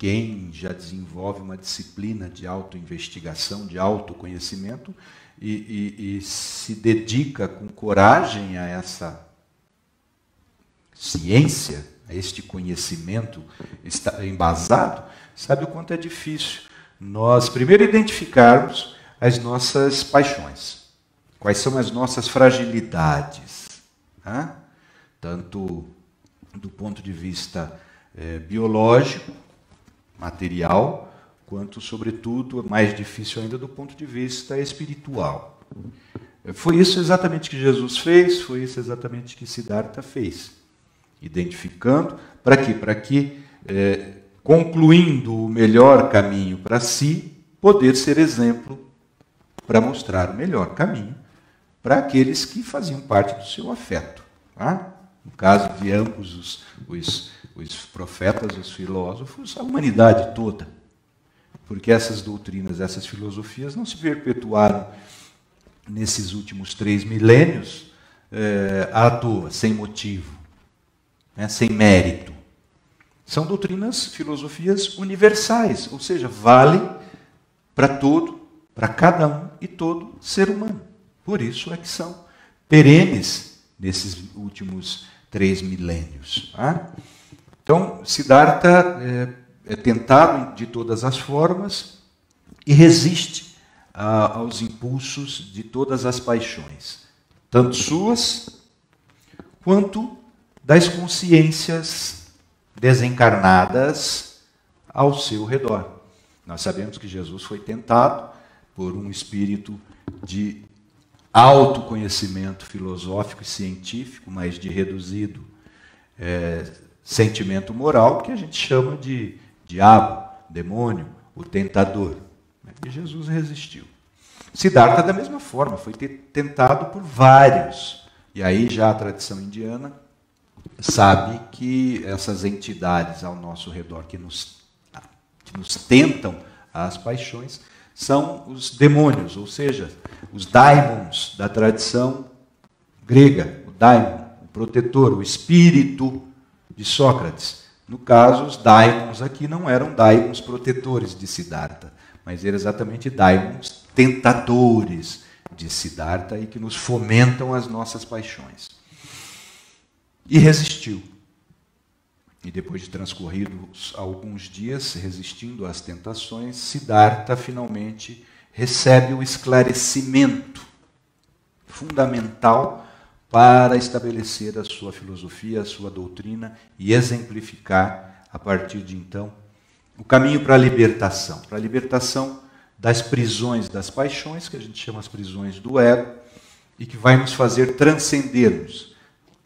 quem já desenvolve uma disciplina de autoinvestigação, de autoconhecimento, e se dedica com coragem a essa ciência, a este conhecimento embasado, sabe o quanto é difícil nós primeiro identificarmos as nossas paixões, quais são as nossas fragilidades, né? Tanto do ponto de vista biológico, material, quanto, sobretudo, mais difícil ainda do ponto de vista espiritual. Foi isso exatamente que Jesus fez, foi isso exatamente que Siddhartha fez. Identificando, para quê? Para que, concluindo o melhor caminho para si, poder ser exemplo para mostrar o melhor caminho para aqueles que faziam parte do seu afeto. Tá? No caso de ambos os profetas, os filósofos, a humanidade toda. Porque essas doutrinas, essas filosofias não se perpetuaram nesses últimos 3 milênios à toa, sem motivo, né, sem mérito. São doutrinas, filosofias universais, ou seja, valem para todo, para cada um e todo ser humano. Por isso é que são perenes nesses últimos 3 milênios. Tá? Então, Siddhartha é tentado de todas as formas e resiste aos impulsos de todas as paixões, tanto suas quanto das consciências desencarnadas ao seu redor. Nós sabemos que Jesus foi tentado por um espírito de autoconhecimento filosófico e científico, mas de reduzido sentimento moral, que a gente chama de diabo, demônio, o tentador. E Jesus resistiu. Siddhartha, da mesma forma, foi tentado por vários. E aí já a tradição indiana sabe que essas entidades ao nosso redor que nos tentam as paixões são os demônios, ou seja, os daimons da tradição grega, o daimon, o protetor, o espírito de Sócrates. No caso, os daimons aqui não eram daimons protetores de Siddhartha, mas eram exatamente daimons tentadores de Siddhartha e que nos fomentam as nossas paixões. E resistiu. E depois de transcorridos alguns dias resistindo às tentações, Siddhartha finalmente recebe o esclarecimento fundamental para estabelecer a sua filosofia, a sua doutrina e exemplificar, a partir de então, o caminho para a libertação das prisões das paixões, que a gente chama as prisões do ego, e que vai nos fazer transcendermos,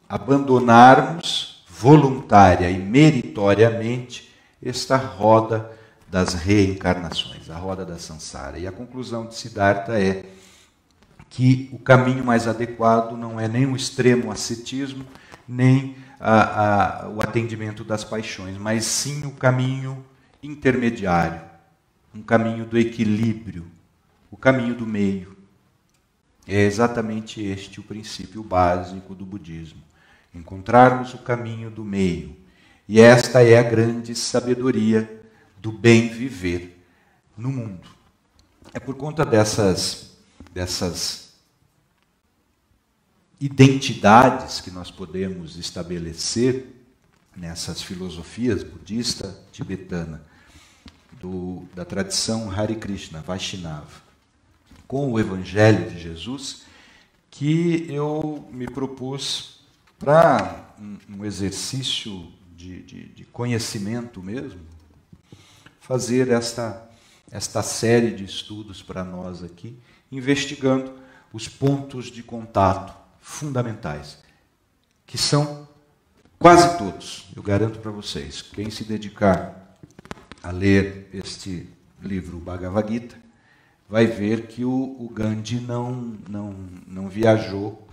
abandonarmos voluntária e meritoriamente esta roda das reencarnações, a roda da samsara. E a conclusão de Siddhartha é que o caminho mais adequado não é nem o extremo ascetismo, nem o atendimento das paixões, mas sim o caminho intermediário, um caminho do equilíbrio, o caminho do meio. É exatamente este o princípio básico do budismo. Encontrarmos o caminho do meio. E esta é a grande sabedoria do bem viver no mundo. É por conta dessas identidades que nós podemos estabelecer nessas filosofias budista tibetana, da tradição Hare Krishna, Vaishnava, com o Evangelho de Jesus, que eu me propus para um exercício de conhecimento mesmo, fazer esta série de estudos para nós aqui, investigando os pontos de contato fundamentais, que são quase todos, eu garanto para vocês. Quem se dedicar a ler este livro Bhagavad Gita vai ver que o Gandhi não viajou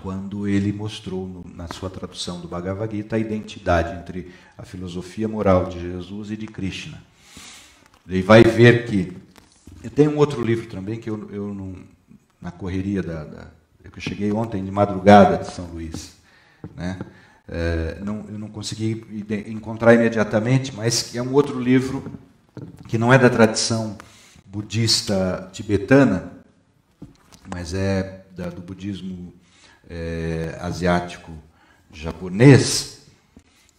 quando ele mostrou na sua tradução do Bhagavad Gita a identidade entre a filosofia moral de Jesus e de Krishna. Ele vai ver que... Eu tenho um outro livro também que eu não... Na correria eu cheguei ontem de madrugada de São Luís, né? eu não consegui encontrar imediatamente, mas que é um outro livro que não é da tradição budista tibetana, mas é do budismo asiático japonês,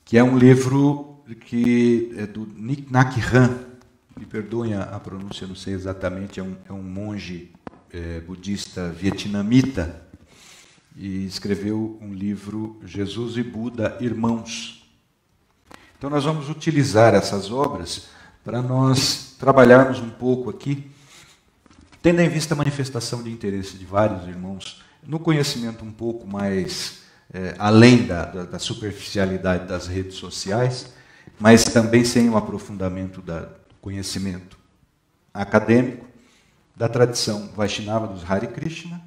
que é um livro que é do Thich Nhat Hanh. Me perdoem a pronúncia, não sei exatamente, é um monge budista vietnamita, e escreveu um livro, Jesus e Buda, Irmãos. Então nós vamos utilizar essas obras para nós trabalharmos um pouco aqui, tendo em vista a manifestação de interesse de vários irmãos, no conhecimento um pouco mais além da superficialidade das redes sociais, mas também sem o aprofundamento do conhecimento acadêmico, da tradição Vaishnava dos Hare Krishna,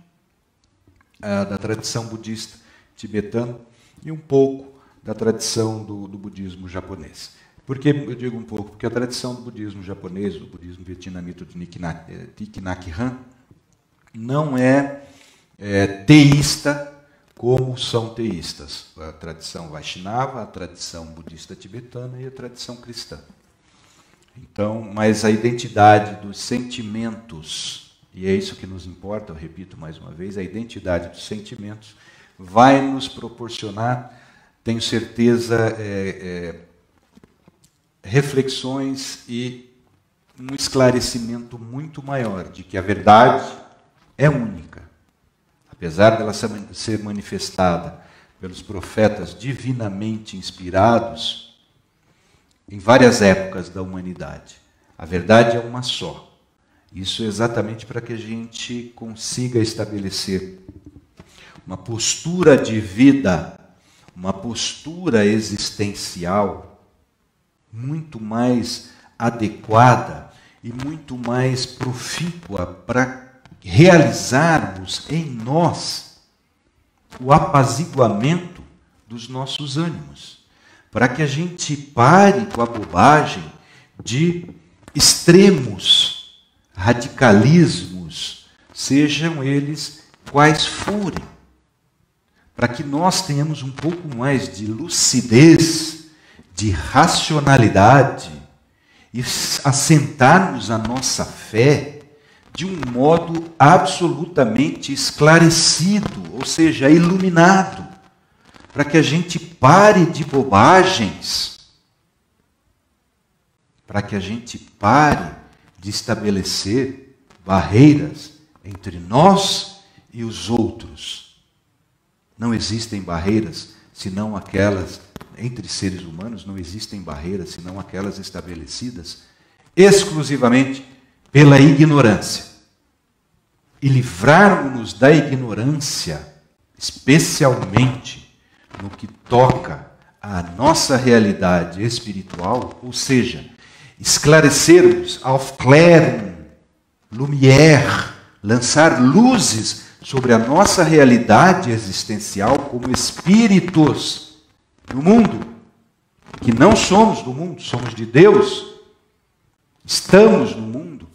da tradição budista tibetana e um pouco da tradição do budismo japonês. Por que eu digo um pouco? Porque a tradição do budismo japonês, do budismo vietnamita de Thich Nhat Hanh, não é teísta como são teístas. A tradição Vaishnava, a tradição budista tibetana e a tradição cristã. Então, mas a identidade dos sentimentos, e é isso que nos importa, eu repito mais uma vez, a identidade dos sentimentos vai nos proporcionar, tenho certeza, reflexões e um esclarecimento muito maior de que a verdade é única. Apesar dela ser manifestada pelos profetas divinamente inspirados em várias épocas da humanidade, a verdade é uma só. Isso é exatamente para que a gente consiga estabelecer uma postura de vida, uma postura existencial muito mais adequada e muito mais profícua para realizarmos em nós o apaziguamento dos nossos ânimos, para que a gente pare com a bobagem de extremos, radicalismos, sejam eles quais forem, para que nós tenhamos um pouco mais de lucidez, de racionalidade e assentarmos a nossa fé de um modo absolutamente esclarecido, ou seja, iluminado, para que a gente pare de bobagens, para que a gente pare de estabelecer barreiras entre nós e os outros. Não existem barreiras senão aquelas, entre seres humanos, não existem barreiras senão aquelas estabelecidas exclusivamente pela ignorância. E livrarmos-nos da ignorância, especialmente no que toca à nossa realidade espiritual, ou seja, esclarecermos, aufklären, lumière, lançar luzes sobre a nossa realidade existencial como espíritos no mundo, que não somos do mundo, somos de Deus, estamos no mundo.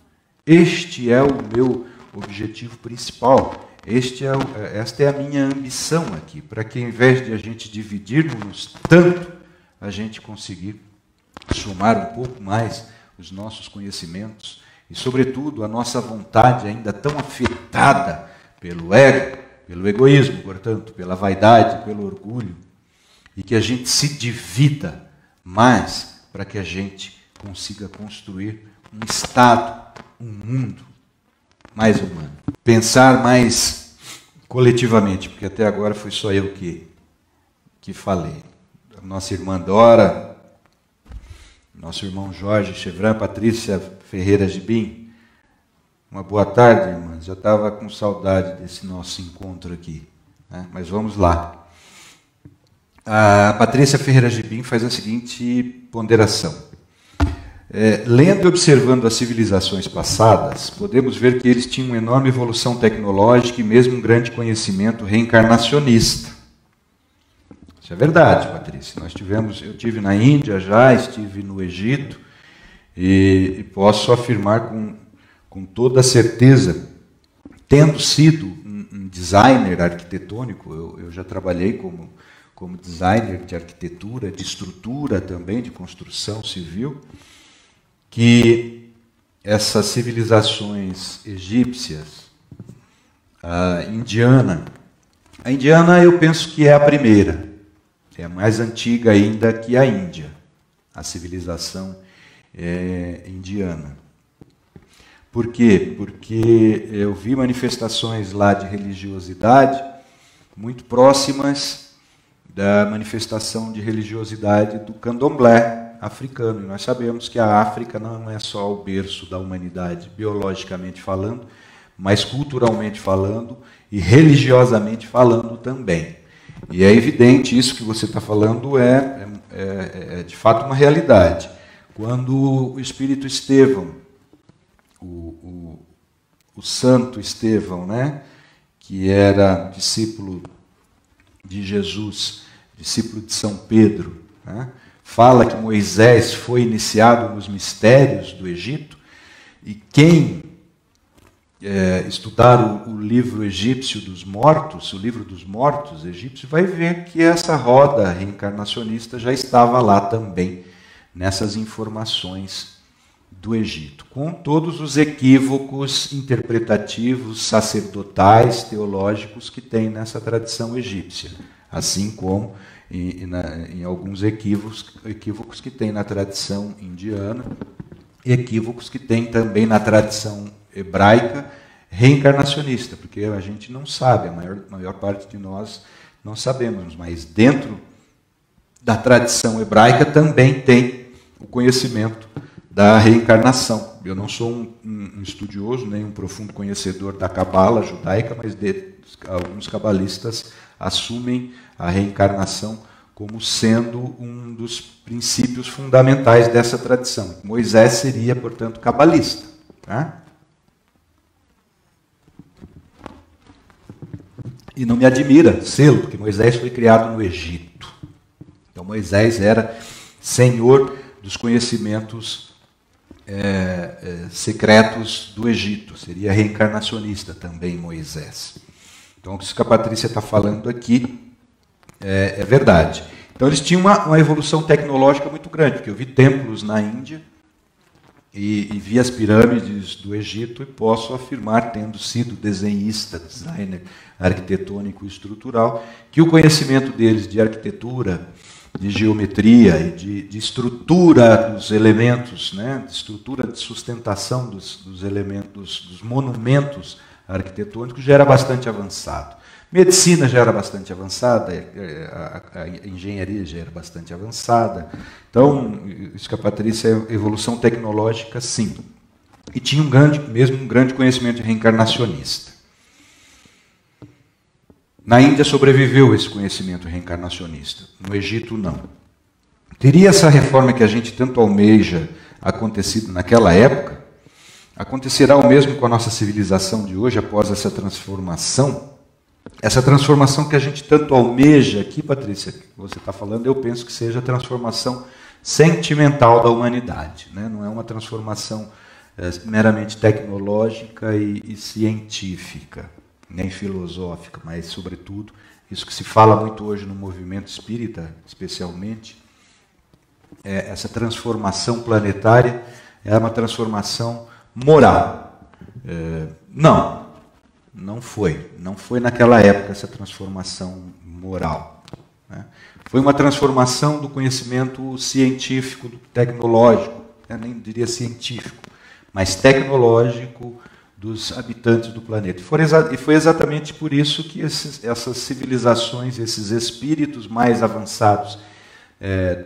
Este é o meu objetivo principal, esta é a minha ambição aqui, para que, ao invés de a gente dividirmos tanto, a gente conseguir somar um pouco mais os nossos conhecimentos e, sobretudo, a nossa vontade ainda tão afetada pelo ego, pelo egoísmo, portanto, pela vaidade, pelo orgulho, e que a gente se divida mais para que a gente consiga construir um estado, um mundo mais humano. Pensar mais coletivamente, porque até agora foi só eu que falei. A nossa irmã Dora, nosso irmão Jorge Chevran, Patrícia Ferreira Gibim, uma boa tarde, irmãs. Já estava com saudade desse nosso encontro aqui, né? Mas vamos lá. A Patrícia Ferreira Gibim faz a seguinte ponderação. Lendo e observando as civilizações passadas, podemos ver que eles tinham uma enorme evolução tecnológica e mesmo um grande conhecimento reencarnacionista. Isso é verdade, Patrícia. Eu tive na Índia já, estive no Egito e posso afirmar com toda certeza, tendo sido um designer arquitetônico, eu já trabalhei como designer de arquitetura, de estrutura também, de construção civil, que essas civilizações egípcias, a indiana eu penso que é a primeira, é mais antiga ainda que a Índia, a civilização indiana. Por quê? Porque eu vi manifestações lá de religiosidade muito próximas da manifestação de religiosidade do candomblé africano. E nós sabemos que a África não é só o berço da humanidade, biologicamente falando, mas culturalmente falando e religiosamente falando também. E é evidente, isso que você está falando é de fato uma realidade. Quando o Espírito Estevão, o santo Estevão, né, que era discípulo de Jesus, discípulo de São Pedro, né, fala que Moisés foi iniciado nos mistérios do Egito, e quem estudar o livro egípcio dos mortos, o livro dos mortos egípcio, vai ver que essa roda reencarnacionista já estava lá também, nessas informações do Egito, com todos os equívocos interpretativos, sacerdotais, teológicos que tem nessa tradição egípcia, assim como em alguns equívocos que tem na tradição indiana, equívocos que tem também na tradição hebraica reencarnacionista, porque a gente não sabe, a maior parte de nós não sabemos, mas dentro da tradição hebraica também tem o conhecimento da reencarnação. Eu não sou um estudioso, nem um profundo conhecedor da Cabala judaica, mas alguns cabalistas assumem a reencarnação como sendo um dos princípios fundamentais dessa tradição. Moisés seria, portanto, cabalista. Tá? E não me admira sê-lo, porque Moisés foi criado no Egito. Então Moisés era senhor dos conhecimentos secretos do Egito, seria reencarnacionista também Moisés. Então, isso que a Patrícia está falando aqui é verdade. Então, eles tinham uma evolução tecnológica muito grande, porque eu vi templos na Índia e vi as pirâmides do Egito e posso afirmar, tendo sido desenhista, designer arquitetônico e estrutural, que o conhecimento deles de arquitetura, de geometria e de estrutura dos elementos, né, de estrutura de sustentação dos elementos, dos monumentos arquitetônicos, já era bastante avançado. Medicina já era bastante avançada, a engenharia já era bastante avançada. Então, isso que a Patrícia é evolução tecnológica, sim. E tinha um grande conhecimento reencarnacionista. Na Índia sobreviveu esse conhecimento reencarnacionista, no Egito não. Teria essa reforma que a gente tanto almeja acontecido naquela época? Acontecerá o mesmo com a nossa civilização de hoje após essa transformação? Essa transformação que a gente tanto almeja aqui, Patrícia, que você está falando, eu penso que seja a transformação sentimental da humanidade, né? Não é uma transformação meramente tecnológica e científica, nem filosófica, mas, sobretudo, isso que se fala muito hoje no movimento espírita, especialmente, essa transformação planetária é uma transformação moral. Não foi naquela época essa transformação moral. Né? Foi uma transformação do conhecimento científico, tecnológico, nem diria científico, mas tecnológico, dos habitantes do planeta. E foi exatamente por isso que essas civilizações, esses espíritos mais avançados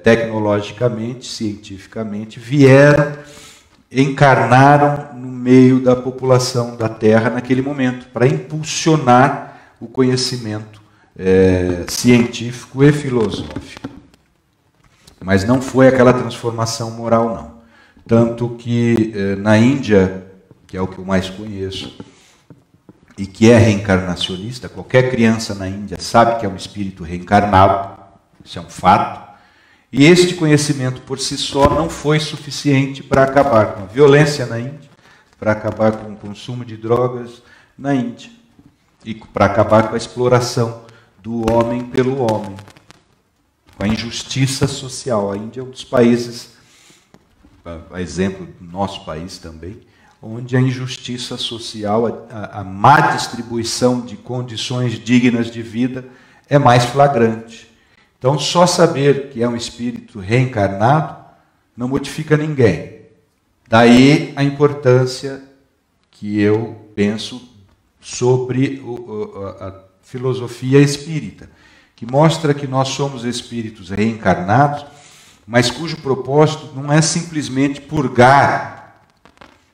tecnologicamente, cientificamente, encarnaram no meio da população da Terra naquele momento, para impulsionar o conhecimento científico e filosófico. Mas não foi aquela transformação moral, não. Tanto que na Índia, que é o que eu mais conheço, e que é reencarnacionista, qualquer criança na Índia sabe que é um espírito reencarnado, isso é um fato, e este conhecimento por si só não foi suficiente para acabar com a violência na Índia, para acabar com o consumo de drogas na Índia, e para acabar com a exploração do homem pelo homem. com a injustiça social. A Índia é um dos países, a exemplo do nosso país também, onde a injustiça social, a má distribuição de condições dignas de vida é mais flagrante. Então, só saber que é um espírito reencarnado não modifica ninguém. Daí a importância que eu penso sobre a filosofia espírita, que mostra que nós somos espíritos reencarnados, mas cujo propósito não é simplesmente purgar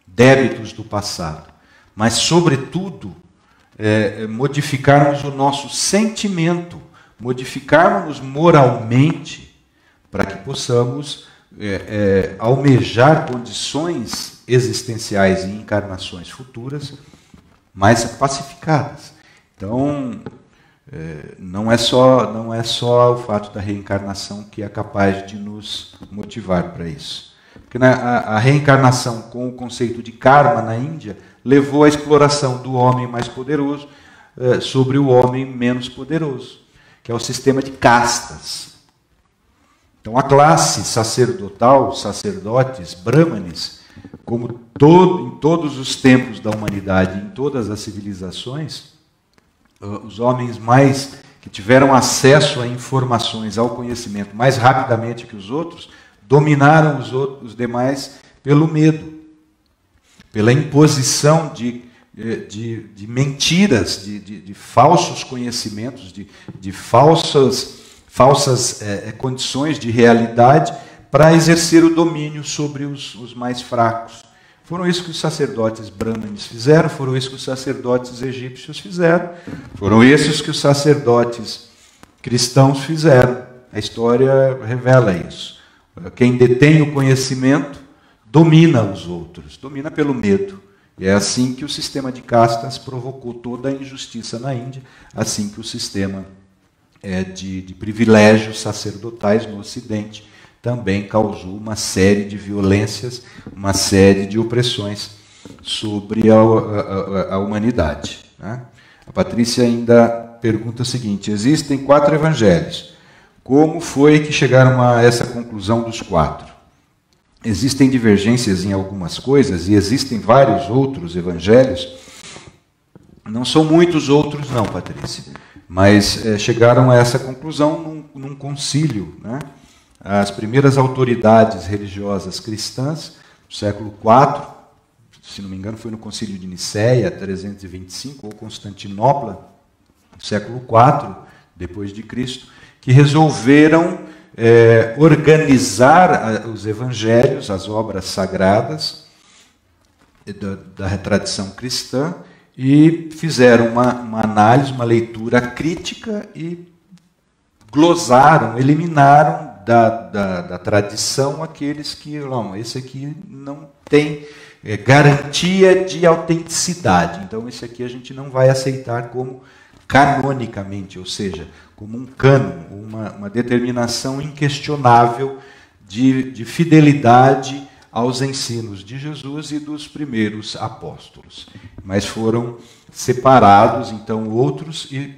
débitos do passado, mas, sobretudo, modificarmos o nosso sentimento, modificarmos moralmente, para que possamos almejar condições existenciais e encarnações futuras mais pacificadas. Então, não é só o fato da reencarnação que é capaz de nos motivar para isso. Porque a reencarnação com o conceito de karma na Índia levou à exploração do homem mais poderoso sobre o homem menos poderoso, que é o sistema de castas. Então, a classe sacerdotal, sacerdotes, brahmanes, como em todos os tempos da humanidade, em todas as civilizações, os homens que tiveram acesso a informações, ao conhecimento mais rapidamente que os outros, dominaram os demais pelo medo, pela imposição de mentiras, de falsos conhecimentos, de falsas condições de realidade para exercer o domínio sobre os mais fracos. Foram isso que os sacerdotes brahmanes fizeram, foram isso que os sacerdotes egípcios fizeram, foram esses que os sacerdotes cristãos fizeram. A história revela isso. Quem detém o conhecimento domina os outros, domina pelo medo. E é assim que o sistema de castas provocou toda a injustiça na Índia, assim que o sistema de privilégios sacerdotais no Ocidente também causou uma série de violências, uma série de opressões sobre a humanidade. Né? A Patrícia ainda pergunta o seguinte: existem 4 evangelhos. Como foi que chegaram a essa conclusão dos 4? Existem divergências em algumas coisas e existem vários outros evangelhos? Não são muitos outros não, Patrícia, mas chegaram a essa conclusão num concílio, né? As primeiras autoridades religiosas cristãs, no século IV, se não me engano foi no concílio de Nicéia, 325, ou Constantinopla, século IV, depois de Cristo, que resolveram organizar os evangelhos, as obras sagradas da tradição cristã, e fizeram uma análise, uma leitura crítica e glosaram, eliminaram da tradição aqueles que, não, esse aqui não tem garantia de autenticidade, então esse aqui a gente não vai aceitar como canonicamente, ou seja, como um cânon, uma determinação inquestionável de fidelidade aos ensinos de Jesus e dos primeiros apóstolos. Mas foram separados, então, outros, e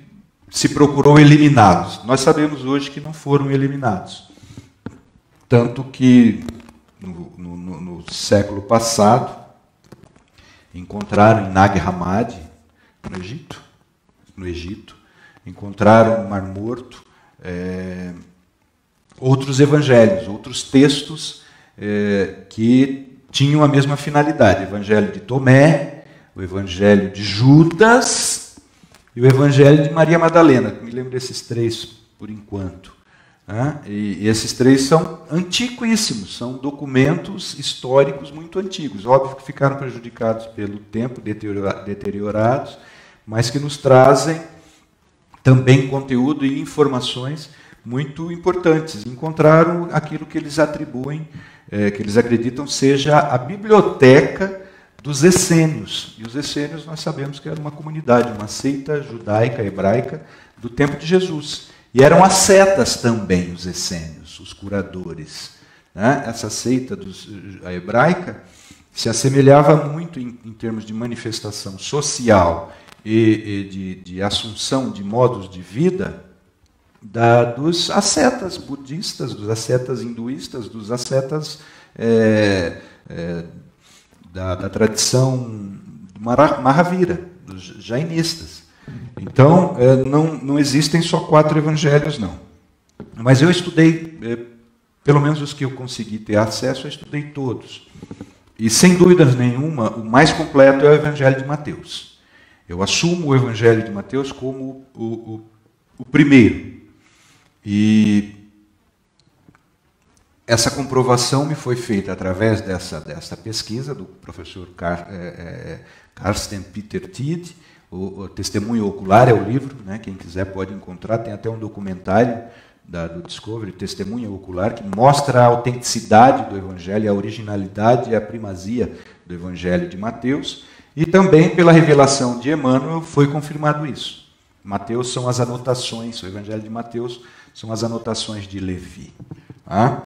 se procurou eliminá-los. Nós sabemos hoje que não foram eliminados. Tanto que, no século passado, encontraram em Nag Hammadi, no Egito, encontraram no Mar Morto outros evangelhos, outros textos que tinham a mesma finalidade. O evangelho de Tomé, o evangelho de Judas e o evangelho de Maria Madalena. Me lembro desses 3 por enquanto. Né? E esses 3 são antiquíssimos, são documentos históricos muito antigos. Óbvio que ficaram prejudicados pelo tempo, deteriorados, mas que nos trazem também conteúdo e informações muito importantes. Encontraram aquilo que eles atribuem, que eles acreditam seja a biblioteca dos essênios. E os essênios nós sabemos que era uma comunidade, uma seita judaica, hebraica, do tempo de Jesus. E eram ascetas também os essênios, os curadores. Né? Essa seita a hebraica se assemelhava muito em termos de manifestação social e de assunção de modos de vida dos ascetas budistas, dos ascetas hinduístas, dos ascetas da tradição do Mahavira, dos jainistas. Então, não existem só 4 evangelhos, não. Mas eu estudei, pelo menos os que eu consegui ter acesso, eu estudei todos. E, sem dúvidas nenhuma, o mais completo é o Evangelho de Mateus. Eu assumo o Evangelho de Mateus como o primeiro. E essa comprovação me foi feita através dessa pesquisa do professor Carsten Peter Tiede. O Testemunho Ocular é o livro, né? Quem quiser pode encontrar, tem até um documentário do Discovery, Testemunho Ocular, que mostra a autenticidade do Evangelho, a originalidade e a primazia do Evangelho de Mateus, e também pela revelação de Emmanuel foi confirmado isso. Mateus são as anotações, o Evangelho de Mateus são as anotações de Levi. Tá?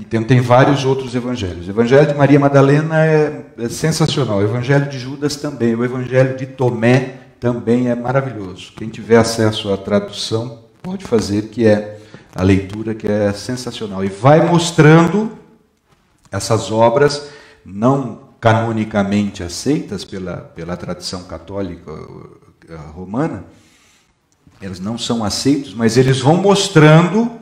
E tem vários outros evangelhos. O Evangelho de Maria Madalena é sensacional. O Evangelho de Judas também. O Evangelho de Tomé também é maravilhoso. Quem tiver acesso à tradução pode fazer, que é a leitura, que é sensacional. E vai mostrando essas obras não canonicamente aceitas pela tradição católica romana. Eles não são aceitos, mas eles vão mostrando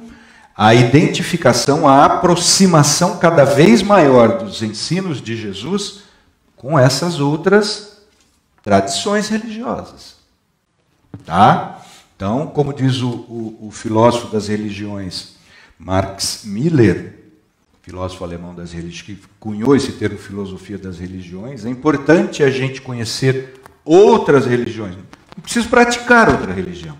a identificação, a aproximação cada vez maior dos ensinos de Jesus com essas outras tradições religiosas. Tá? Então, como diz o filósofo das religiões Max Miller, filósofo alemão das religiões, que cunhou esse termo filosofia das religiões, é importante a gente conhecer outras religiões. Não preciso praticar outra religião.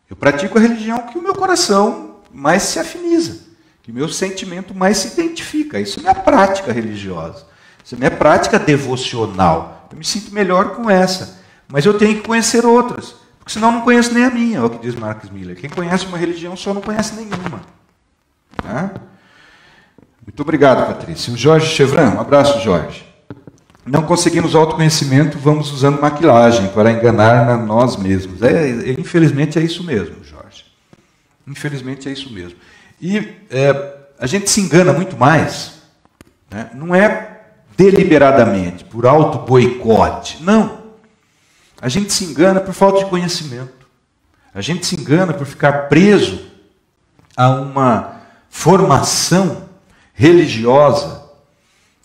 Eu pratico a religião que o meu coração mais se afiniza, que o meu sentimento mais se identifica. Isso é minha prática religiosa, isso é minha prática devocional. Eu me sinto melhor com essa, mas eu tenho que conhecer outras, porque senão eu não conheço nem a minha, é o que diz Max Miller. Quem conhece uma religião só não conhece nenhuma. Tá? Muito obrigado, Patrícia. O Jorge Chevran, um abraço, Jorge. Não conseguimos autoconhecimento, vamos usando maquilagem para enganar nós mesmos. Infelizmente é isso mesmo, Jorge. Infelizmente é isso mesmo. E a gente se engana muito mais, né? Não é deliberadamente, por auto-boicote. Não. A gente se engana por falta de conhecimento. A gente se engana por ficar preso a uma formação religiosa,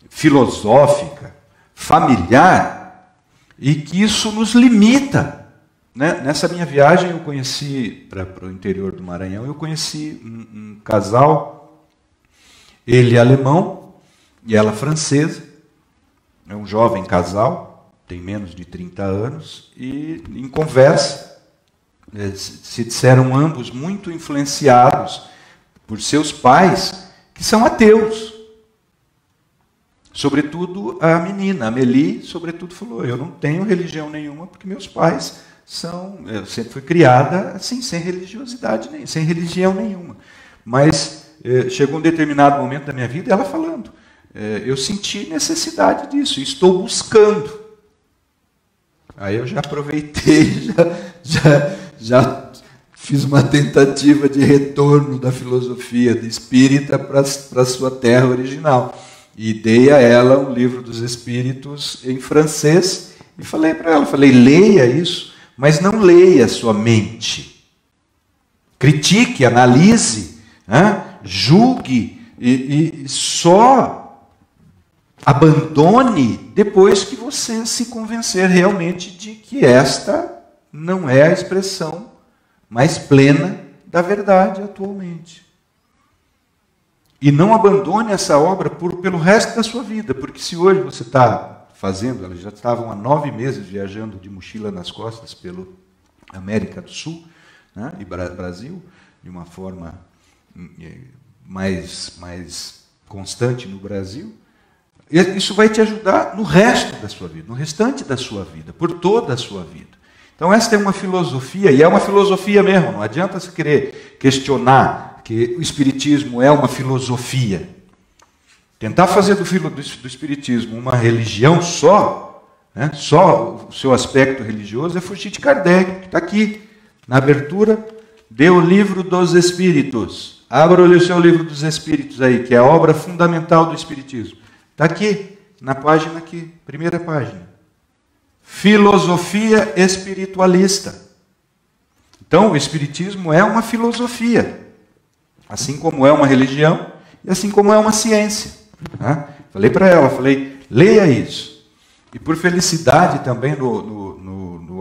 filosófica, familiar, e que isso nos limita. Né? Nessa minha viagem eu conheci, para o interior do Maranhão, eu conheci um casal, ele alemão e ela francesa, é um jovem casal, tem menos de 30 anos, e em conversa, se disseram ambos muito influenciados por seus pais, que são ateus. Sobretudo a menina, a Meli, sobretudo falou, eu não tenho religião nenhuma, porque meus pais eu sempre fui criada assim, sem religiosidade, sem religião nenhuma. Mas chegou um determinado momento da minha vida, ela falando, eu senti necessidade disso, estou buscando. Aí eu já aproveitei, já fiz uma tentativa de retorno da filosofia espírita para a sua terra original. E dei a ela um livro dos Espíritos em francês e falei para ela, leia isso, mas não leia somente. Critique, analise, né? Julgue e só abandone depois que você se convencer realmente de que esta não é a expressão mais plena da verdade atualmente. E não abandone essa obra pelo resto da sua vida, porque se hoje você está fazendo, elas já estavam há 9 meses viajando de mochila nas costas pela América do Sul, né, e Brasil, de uma forma mais constante no Brasil, isso vai te ajudar no resto da sua vida, no restante da sua vida, por toda a sua vida. Então esta é uma filosofia, e é uma filosofia mesmo, não adianta você querer questionar que o Espiritismo é uma filosofia. Tentar fazer do Espiritismo uma religião só, né, só o seu aspecto religioso, é fugir de Kardec, que está aqui, na abertura dê o livro dos Espíritos. Abra-lhe o seu livro dos Espíritos aí, que é a obra fundamental do Espiritismo. Está aqui, na página aqui, primeira página. Filosofia espiritualista. Então, o Espiritismo é uma filosofia, assim como é uma religião e assim como é uma ciência. Né? Falei para ela, leia isso. E por felicidade também no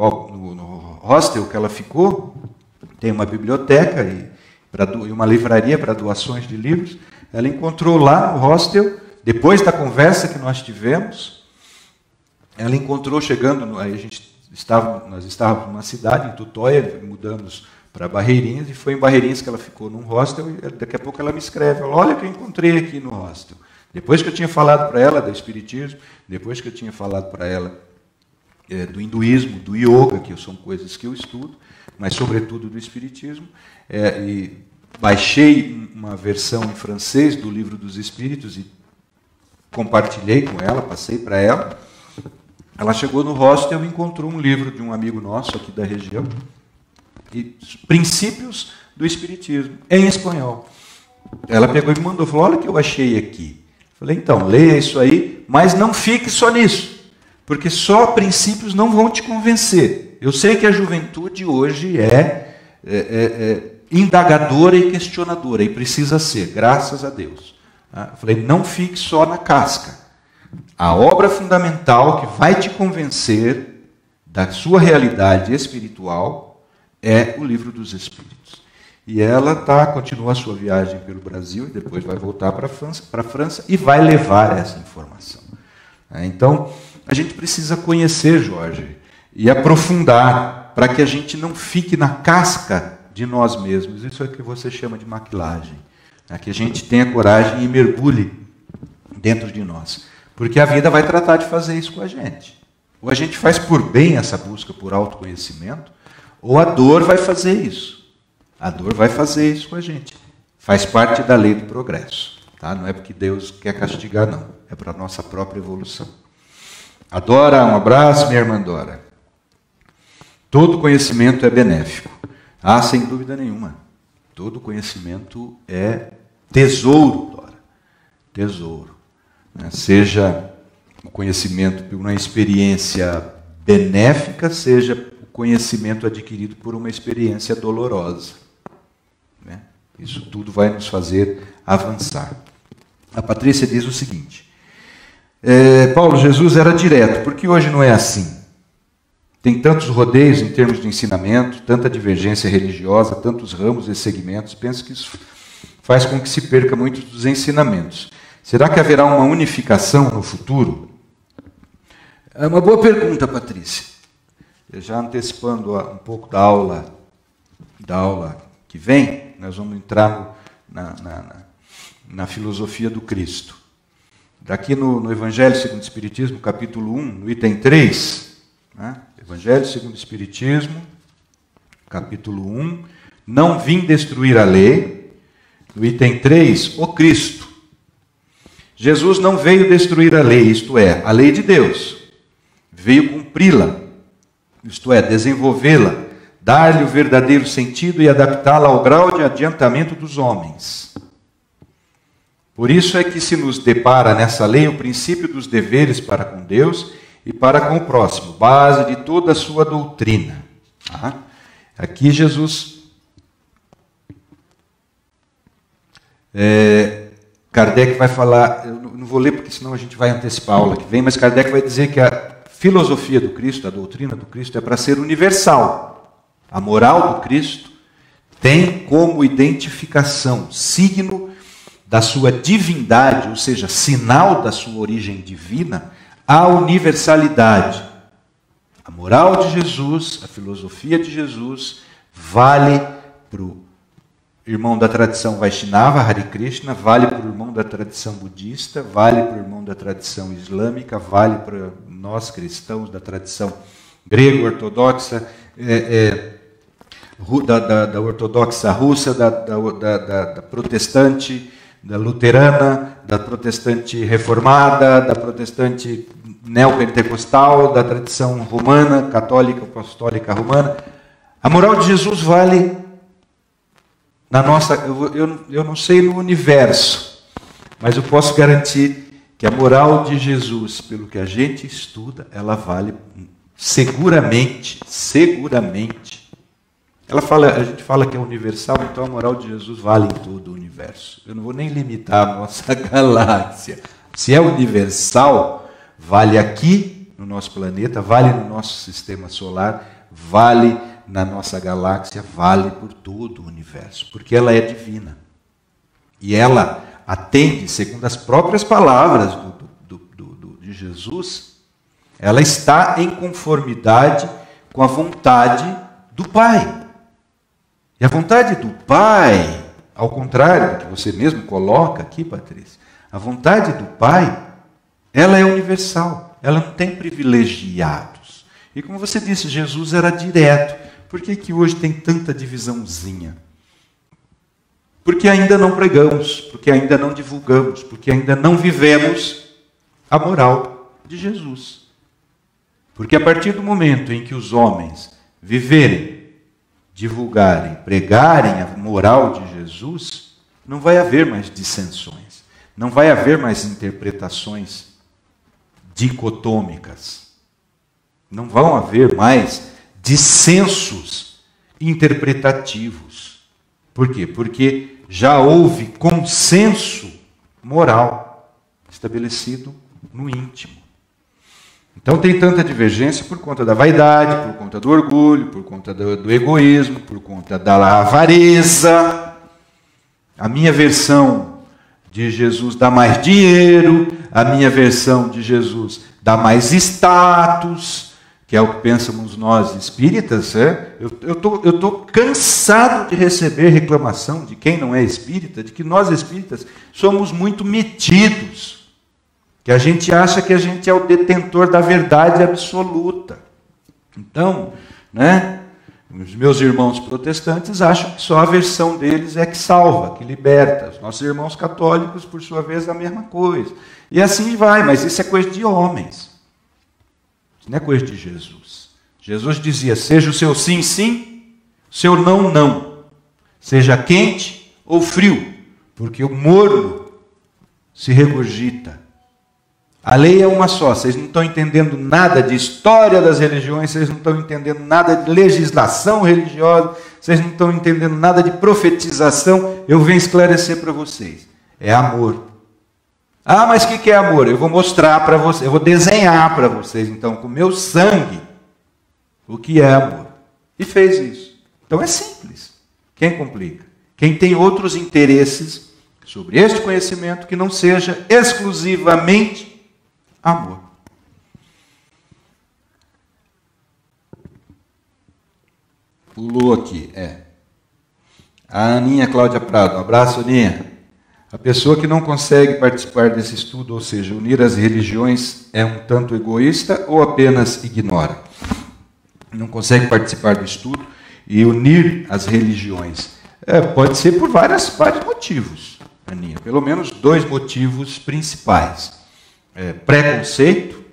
hostel que ela ficou, tem uma biblioteca e uma livraria para doações de livros. Ela encontrou lá no hostel, depois da conversa que nós tivemos, ela encontrou chegando, nós estávamos numa cidade, em Tutóia, mudamos para Barreirinhas, e foi em Barreirinhas que ela ficou num hostel, e daqui a pouco ela me escreve, olha o que eu encontrei aqui no hostel. Depois que eu tinha falado para ela do Espiritismo, depois que eu tinha falado para ela do hinduísmo, do yoga, que são coisas que eu estudo, mas sobretudo do Espiritismo, e baixei uma versão em francês do Livro dos Espíritos e compartilhei com ela, passei para ela. Ela chegou no hostel e encontrou um livro de um amigo nosso aqui da região, e Princípios do Espiritismo, em espanhol. Ela pegou e me mandou, falou, olha o que eu achei aqui. Falei, então, leia isso aí, mas não fique só nisso, porque só princípios não vão te convencer. Eu sei que a juventude hoje é indagadora e questionadora, e precisa ser, graças a Deus. Eu falei, não fique só na casca. A obra fundamental que vai te convencer da sua realidade espiritual é o Livro dos Espíritos. E ela continua a sua viagem pelo Brasil e depois vai voltar para a França e vai levar essa informação. Então, a gente precisa conhecer, Jorge, e aprofundar para que a gente não fique na casca de nós mesmos. Isso é o que você chama de maquilagem. Que a gente tenha coragem e mergulhe dentro de nós. Porque a vida vai tratar de fazer isso com a gente. Ou a gente faz por bem essa busca por autoconhecimento, ou a dor vai fazer isso. A dor vai fazer isso com a gente. Faz parte da lei do progresso. Tá? Não é porque Deus quer castigar, não. É para a nossa própria evolução. Adora, um abraço, minha irmã Dora. Todo conhecimento é benéfico. Sem dúvida nenhuma. Todo conhecimento é tesouro, Dora. Tesouro. Seja o conhecimento por uma experiência benéfica, seja o conhecimento adquirido por uma experiência dolorosa. Isso tudo vai nos fazer avançar. A Patrícia diz o seguinte, Paulo, Jesus era direto, por que hoje não é assim? Tem tantos rodeios em termos de ensinamento, tanta divergência religiosa, tantos ramos e segmentos, penso que isso faz com que se perca muitos dos ensinamentos. Será que haverá uma unificação no futuro? É uma boa pergunta, Patrícia. Já antecipando um pouco da aula que vem, nós vamos entrar na filosofia do Cristo. Daqui no Evangelho segundo o Espiritismo, capítulo 1, no item 3, Evangelho segundo o Espiritismo, capítulo 1, não vim destruir a lei, no item 3, o Cristo. Jesus não veio destruir a lei, isto é, a lei de Deus. Veio cumpri-la, isto é, desenvolvê-la, dar-lhe o verdadeiro sentido e adaptá-la ao grau de adiantamento dos homens. Por isso é que se nos depara nessa lei o princípio dos deveres para com Deus e para com o próximo, base de toda a sua doutrina. Aqui Jesus... Kardec vai falar, eu não vou ler porque senão a gente vai antecipar a aula que vem, mas Kardec vai dizer que a filosofia do Cristo, a doutrina do Cristo é para ser universal. A moral do Cristo tem como identificação, signo da sua divindade, ou seja, sinal da sua origem divina, a universalidade. A moral de Jesus, a filosofia de Jesus, vale para o irmão da tradição Vaishnava, Hare Krishna, vale para o irmão da tradição budista, vale para o irmão da tradição islâmica, vale para nós cristãos da tradição grego-ortodoxa, da ortodoxa russa, da protestante, da luterana, da protestante reformada, da protestante neopentecostal, da tradição romana, católica, apostólica romana. A moral de Jesus vale eu não sei no universo, mas eu posso garantir que a moral de Jesus, pelo que a gente estuda, ela vale seguramente. A gente fala que é universal, então a moral de Jesus vale em todo o universo. Eu não vou nem limitar a nossa galáxia. Se é universal, vale aqui no nosso planeta, vale no nosso sistema solar, vale na nossa galáxia, vale por todo o universo, porque ela é divina. E ela atende, segundo as próprias palavras de Jesus, ela está em conformidade com a vontade do Pai. E a vontade do Pai, ao contrário do que você mesmo coloca aqui, Patrícia, a vontade do Pai, ela é universal, ela não tem privilegiados. E como você disse, Jesus era direto. Por que hoje tem tanta divisãozinha? Porque ainda não pregamos, porque ainda não divulgamos, porque ainda não vivemos a moral de Jesus. Porque a partir do momento em que os homens viverem, divulgarem, pregarem a moral de Jesus, não vai haver mais dissensões, não vai haver mais interpretações dicotômicas, não vão haver mais dissensos interpretativos. Por quê? Porque já houve consenso moral estabelecido no íntimo. Então tem tanta divergência por conta da vaidade, por conta do orgulho, por conta do egoísmo, por conta da avareza. A minha versão de Jesus dá mais dinheiro, a minha versão de Jesus dá mais status, que é o que pensamos nós espíritas. Eu tô cansado de receber reclamação de quem não é espírita, de que nós espíritas somos muito metidos, que a gente acha que a gente é o detentor da verdade absoluta. Então, os meus irmãos protestantes acham que só a versão deles é que salva, que liberta. Os nossos irmãos católicos, por sua vez, a mesma coisa. E assim vai, mas isso é coisa de homens. Isso não é coisa de Jesus. Jesus dizia, seja o seu sim, sim, o seu não, não. Seja quente ou frio, porque o morno se regurgita. A lei é uma só, vocês não estão entendendo nada de história das religiões, vocês não estão entendendo nada de legislação religiosa, vocês não estão entendendo nada de profetização, eu venho esclarecer para vocês. É amor. Ah, mas o que é amor? Eu vou mostrar para vocês, eu vou desenhar para vocês, então, com o meu sangue, o que é amor. E fez isso. Então é simples. Quem complica? Quem tem outros interesses sobre este conhecimento que não seja exclusivamente amor. Pulou aqui, A Aninha Cláudia Prado. Um abraço, Aninha. A pessoa que não consegue participar desse estudo, ou seja, unir as religiões, é um tanto egoísta ou apenas ignora? Não consegue participar do estudo e unir as religiões. Pode ser por vários motivos, Aninha. Pelo menos 2 motivos principais. Preconceito,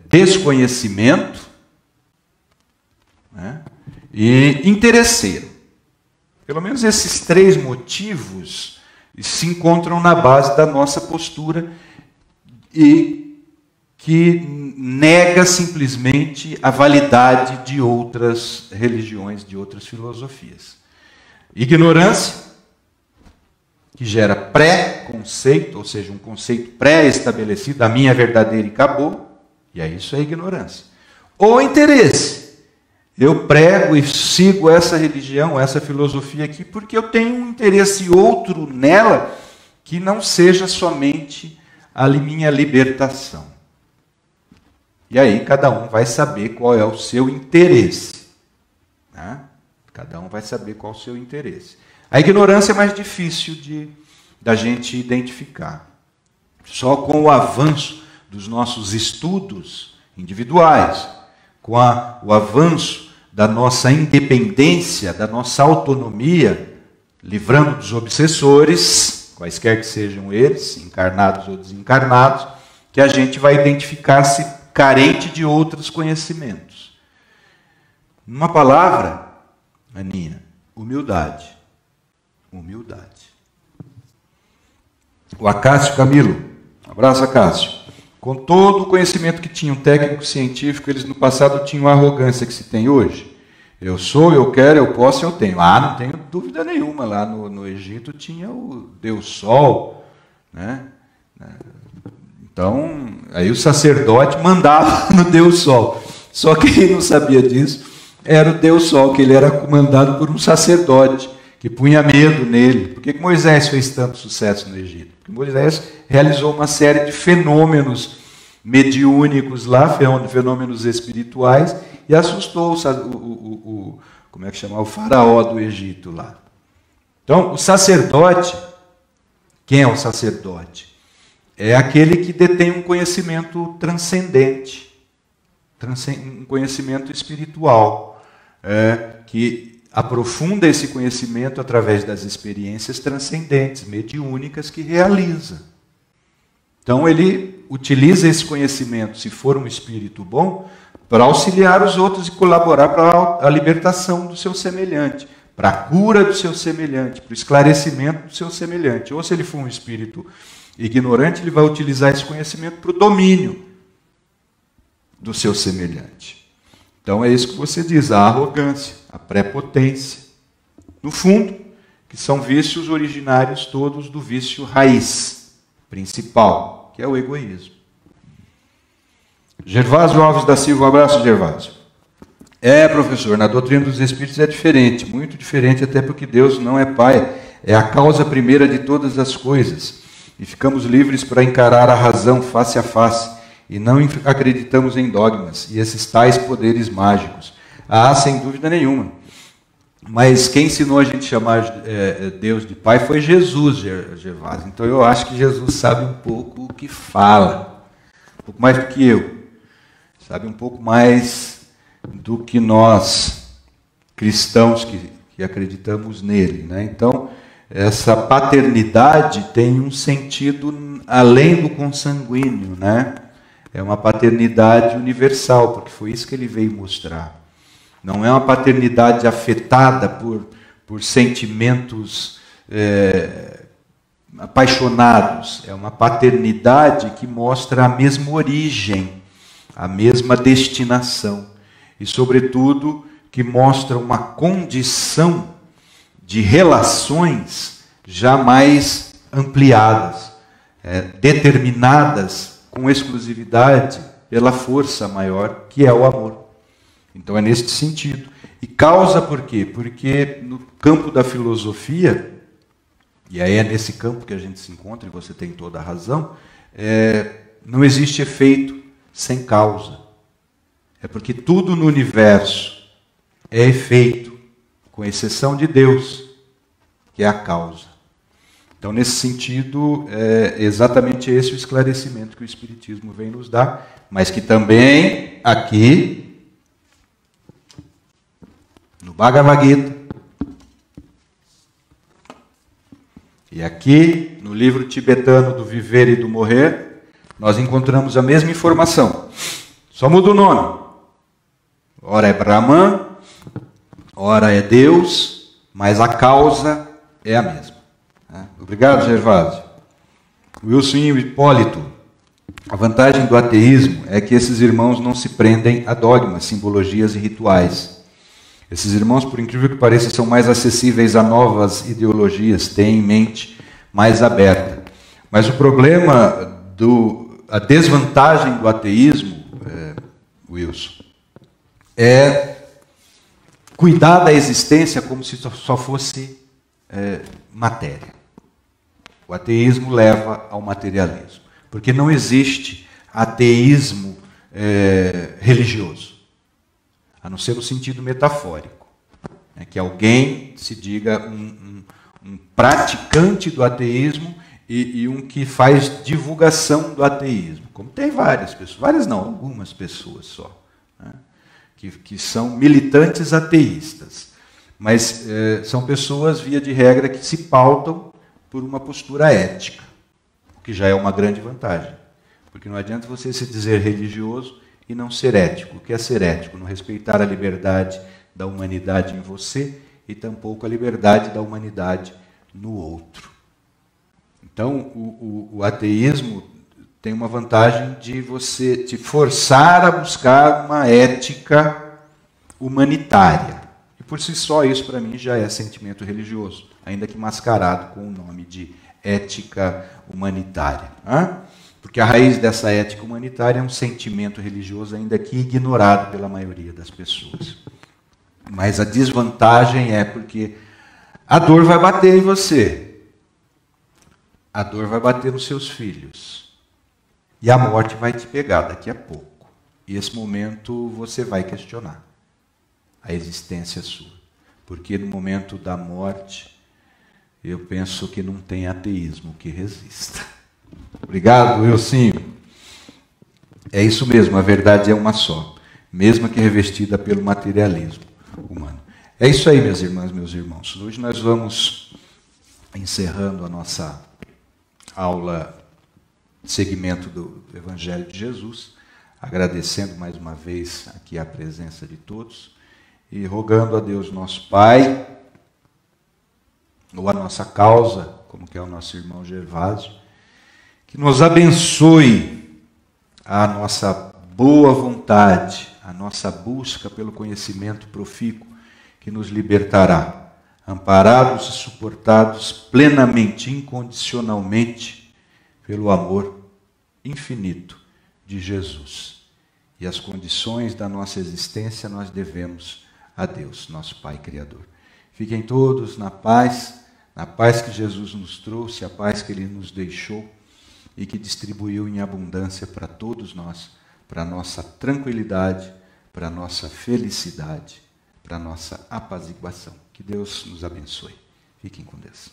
desconhecimento, e interesseiro. Pelo menos esses 3 motivos se encontram na base da nossa postura e que nega simplesmente a validade de outras religiões, de outras filosofias. Ignorância, que gera pré-conceito, ou seja, um conceito pré-estabelecido, a minha é verdadeira e acabou, e aí isso é ignorância. Ou interesse. Eu prego e sigo essa religião, essa filosofia aqui, porque eu tenho um interesse outro nela que não seja somente a minha libertação. E aí cada um vai saber qual é o seu interesse. Né? Cada um vai saber qual é o seu interesse. A ignorância é mais difícil da gente identificar. Só com o avanço dos nossos estudos individuais, com o avanço da nossa independência, da nossa autonomia, livrando dos obsessores, quaisquer que sejam eles, encarnados ou desencarnados, que a gente vai identificar-se carente de outros conhecimentos. Numa palavra, Aninha, humildade. Humildade. O Acácio Camilo, abraço Acácio. Com todo o conhecimento que tinham técnico científico, eles no passado tinham a arrogância que se tem hoje. Eu sou, eu quero, eu posso, eu tenho. Não tenho dúvida nenhuma. Lá no Egito tinha o Deus Sol, né? Então, aí o sacerdote mandava no Deus Sol. Só que quem não sabia disso era o Deus Sol, que ele era comandado por um sacerdote, que punha medo nele. Por que Moisés fez tanto sucesso no Egito? Porque Moisés realizou uma série de fenômenos mediúnicos lá, fenômenos espirituais, e assustou como é que chama? O faraó do Egito lá. Então, o sacerdote, quem é o sacerdote? É aquele que detém um conhecimento transcendente, um conhecimento espiritual, que aprofunda esse conhecimento através das experiências transcendentes, mediúnicas que realiza. Então ele utiliza esse conhecimento, se for um espírito bom, para auxiliar os outros e colaborar para a libertação do seu semelhante, para a cura do seu semelhante, para o esclarecimento do seu semelhante. Ou se ele for um espírito ignorante, ele vai utilizar esse conhecimento para o domínio do seu semelhante. Então é isso que você diz, a arrogância, a prepotência. No fundo, que são vícios originários todos do vício raiz, principal, que é o egoísmo. Gervásio Alves da Silva, um abraço, Gervásio. Professor, na doutrina dos Espíritos é diferente, muito diferente, até porque Deus não é Pai, é a causa primeira de todas as coisas. E ficamos livres para encarar a razão face a face, e não acreditamos em dogmas e esses tais poderes mágicos. Sem dúvida nenhuma. Mas quem ensinou a gente a chamar Deus de Pai foi Jesus, Gervásio. Então eu acho que Jesus sabe um pouco o que fala, um pouco mais do que eu. Sabe um pouco mais do que nós, cristãos que acreditamos nele, né? Então, essa paternidade tem um sentido além do consanguíneo, né? É uma paternidade universal, porque foi isso que ele veio mostrar. Não é uma paternidade afetada por sentimentos apaixonados. É uma paternidade que mostra a mesma origem, a mesma destinação. E, sobretudo, que mostra uma condição de relações jamais ampliadas, determinadas com exclusividade pela força maior, que é o amor. Então é neste sentido. E causa por quê? Porque no campo da filosofia, e aí é nesse campo que a gente se encontra, e você tem toda a razão, não existe efeito sem causa. É porque tudo no universo é efeito, com exceção de Deus, que é a causa. Então, nesse sentido, é exatamente esse o esclarecimento que o Espiritismo vem nos dar, mas que também aqui, no Bhagavad Gita, e aqui no livro tibetano do Viver e do Morrer, nós encontramos a mesma informação. Só muda o nome. Ora é Brahman, ora é Deus, mas a causa é a mesma. Obrigado, Gervásio. Wilson e Hipólito. A vantagem do ateísmo é que esses irmãos não se prendem a dogmas, simbologias e rituais. Esses irmãos, por incrível que pareça, são mais acessíveis a novas ideologias, têm mente mais aberta. Mas o problema, a desvantagem do ateísmo, Wilson, é cuidar da existência como se só fosse matéria. O ateísmo leva ao materialismo, porque não existe ateísmo religioso, a não ser no sentido metafórico, que alguém se diga um praticante do ateísmo e um que faz divulgação do ateísmo, como tem várias pessoas, várias não, algumas pessoas só, né, que são militantes ateístas, mas são pessoas, via de regra, que se pautam por uma postura ética, o que já é uma grande vantagem, porque não adianta você se dizer religioso e não ser ético. O que é ser ético? Não respeitar a liberdade da humanidade em você e tampouco a liberdade da humanidade no outro. Então, o ateísmo tem uma vantagem de você te forçar a buscar uma ética humanitária. E por si só isso para mim já é sentimento religioso, ainda que mascarado com o nome de ética humanitária. Porque a raiz dessa ética humanitária é um sentimento religioso, ainda que ignorado pela maioria das pessoas. Mas a desvantagem é porque a dor vai bater em você. A dor vai bater nos seus filhos. E a morte vai te pegar daqui a pouco. E esse momento você vai questionar a existência sua. Porque no momento da morte, eu penso que não tem ateísmo que resista. Obrigado, Wilson. É isso mesmo, a verdade é uma só, mesmo que revestida pelo materialismo humano. É isso aí, minhas irmãs, meus irmãos. Hoje nós vamos encerrando a nossa aula de segmento do Evangelho de Jesus, agradecendo mais uma vez aqui a presença de todos e rogando a Deus nosso Pai, ou a nossa causa, como que é o nosso irmão Gervásio, que nos abençoe a nossa boa vontade, a nossa busca pelo conhecimento profícuo, que nos libertará, amparados e suportados plenamente, incondicionalmente, pelo amor infinito de Jesus. E as condições da nossa existência nós devemos a Deus, nosso Pai Criador. Fiquem todos na paz que Jesus nos trouxe, a paz que Ele nos deixou e que distribuiu em abundância para todos nós, para a nossa tranquilidade, para a nossa felicidade, para a nossa apaziguação. Que Deus nos abençoe. Fiquem com Deus.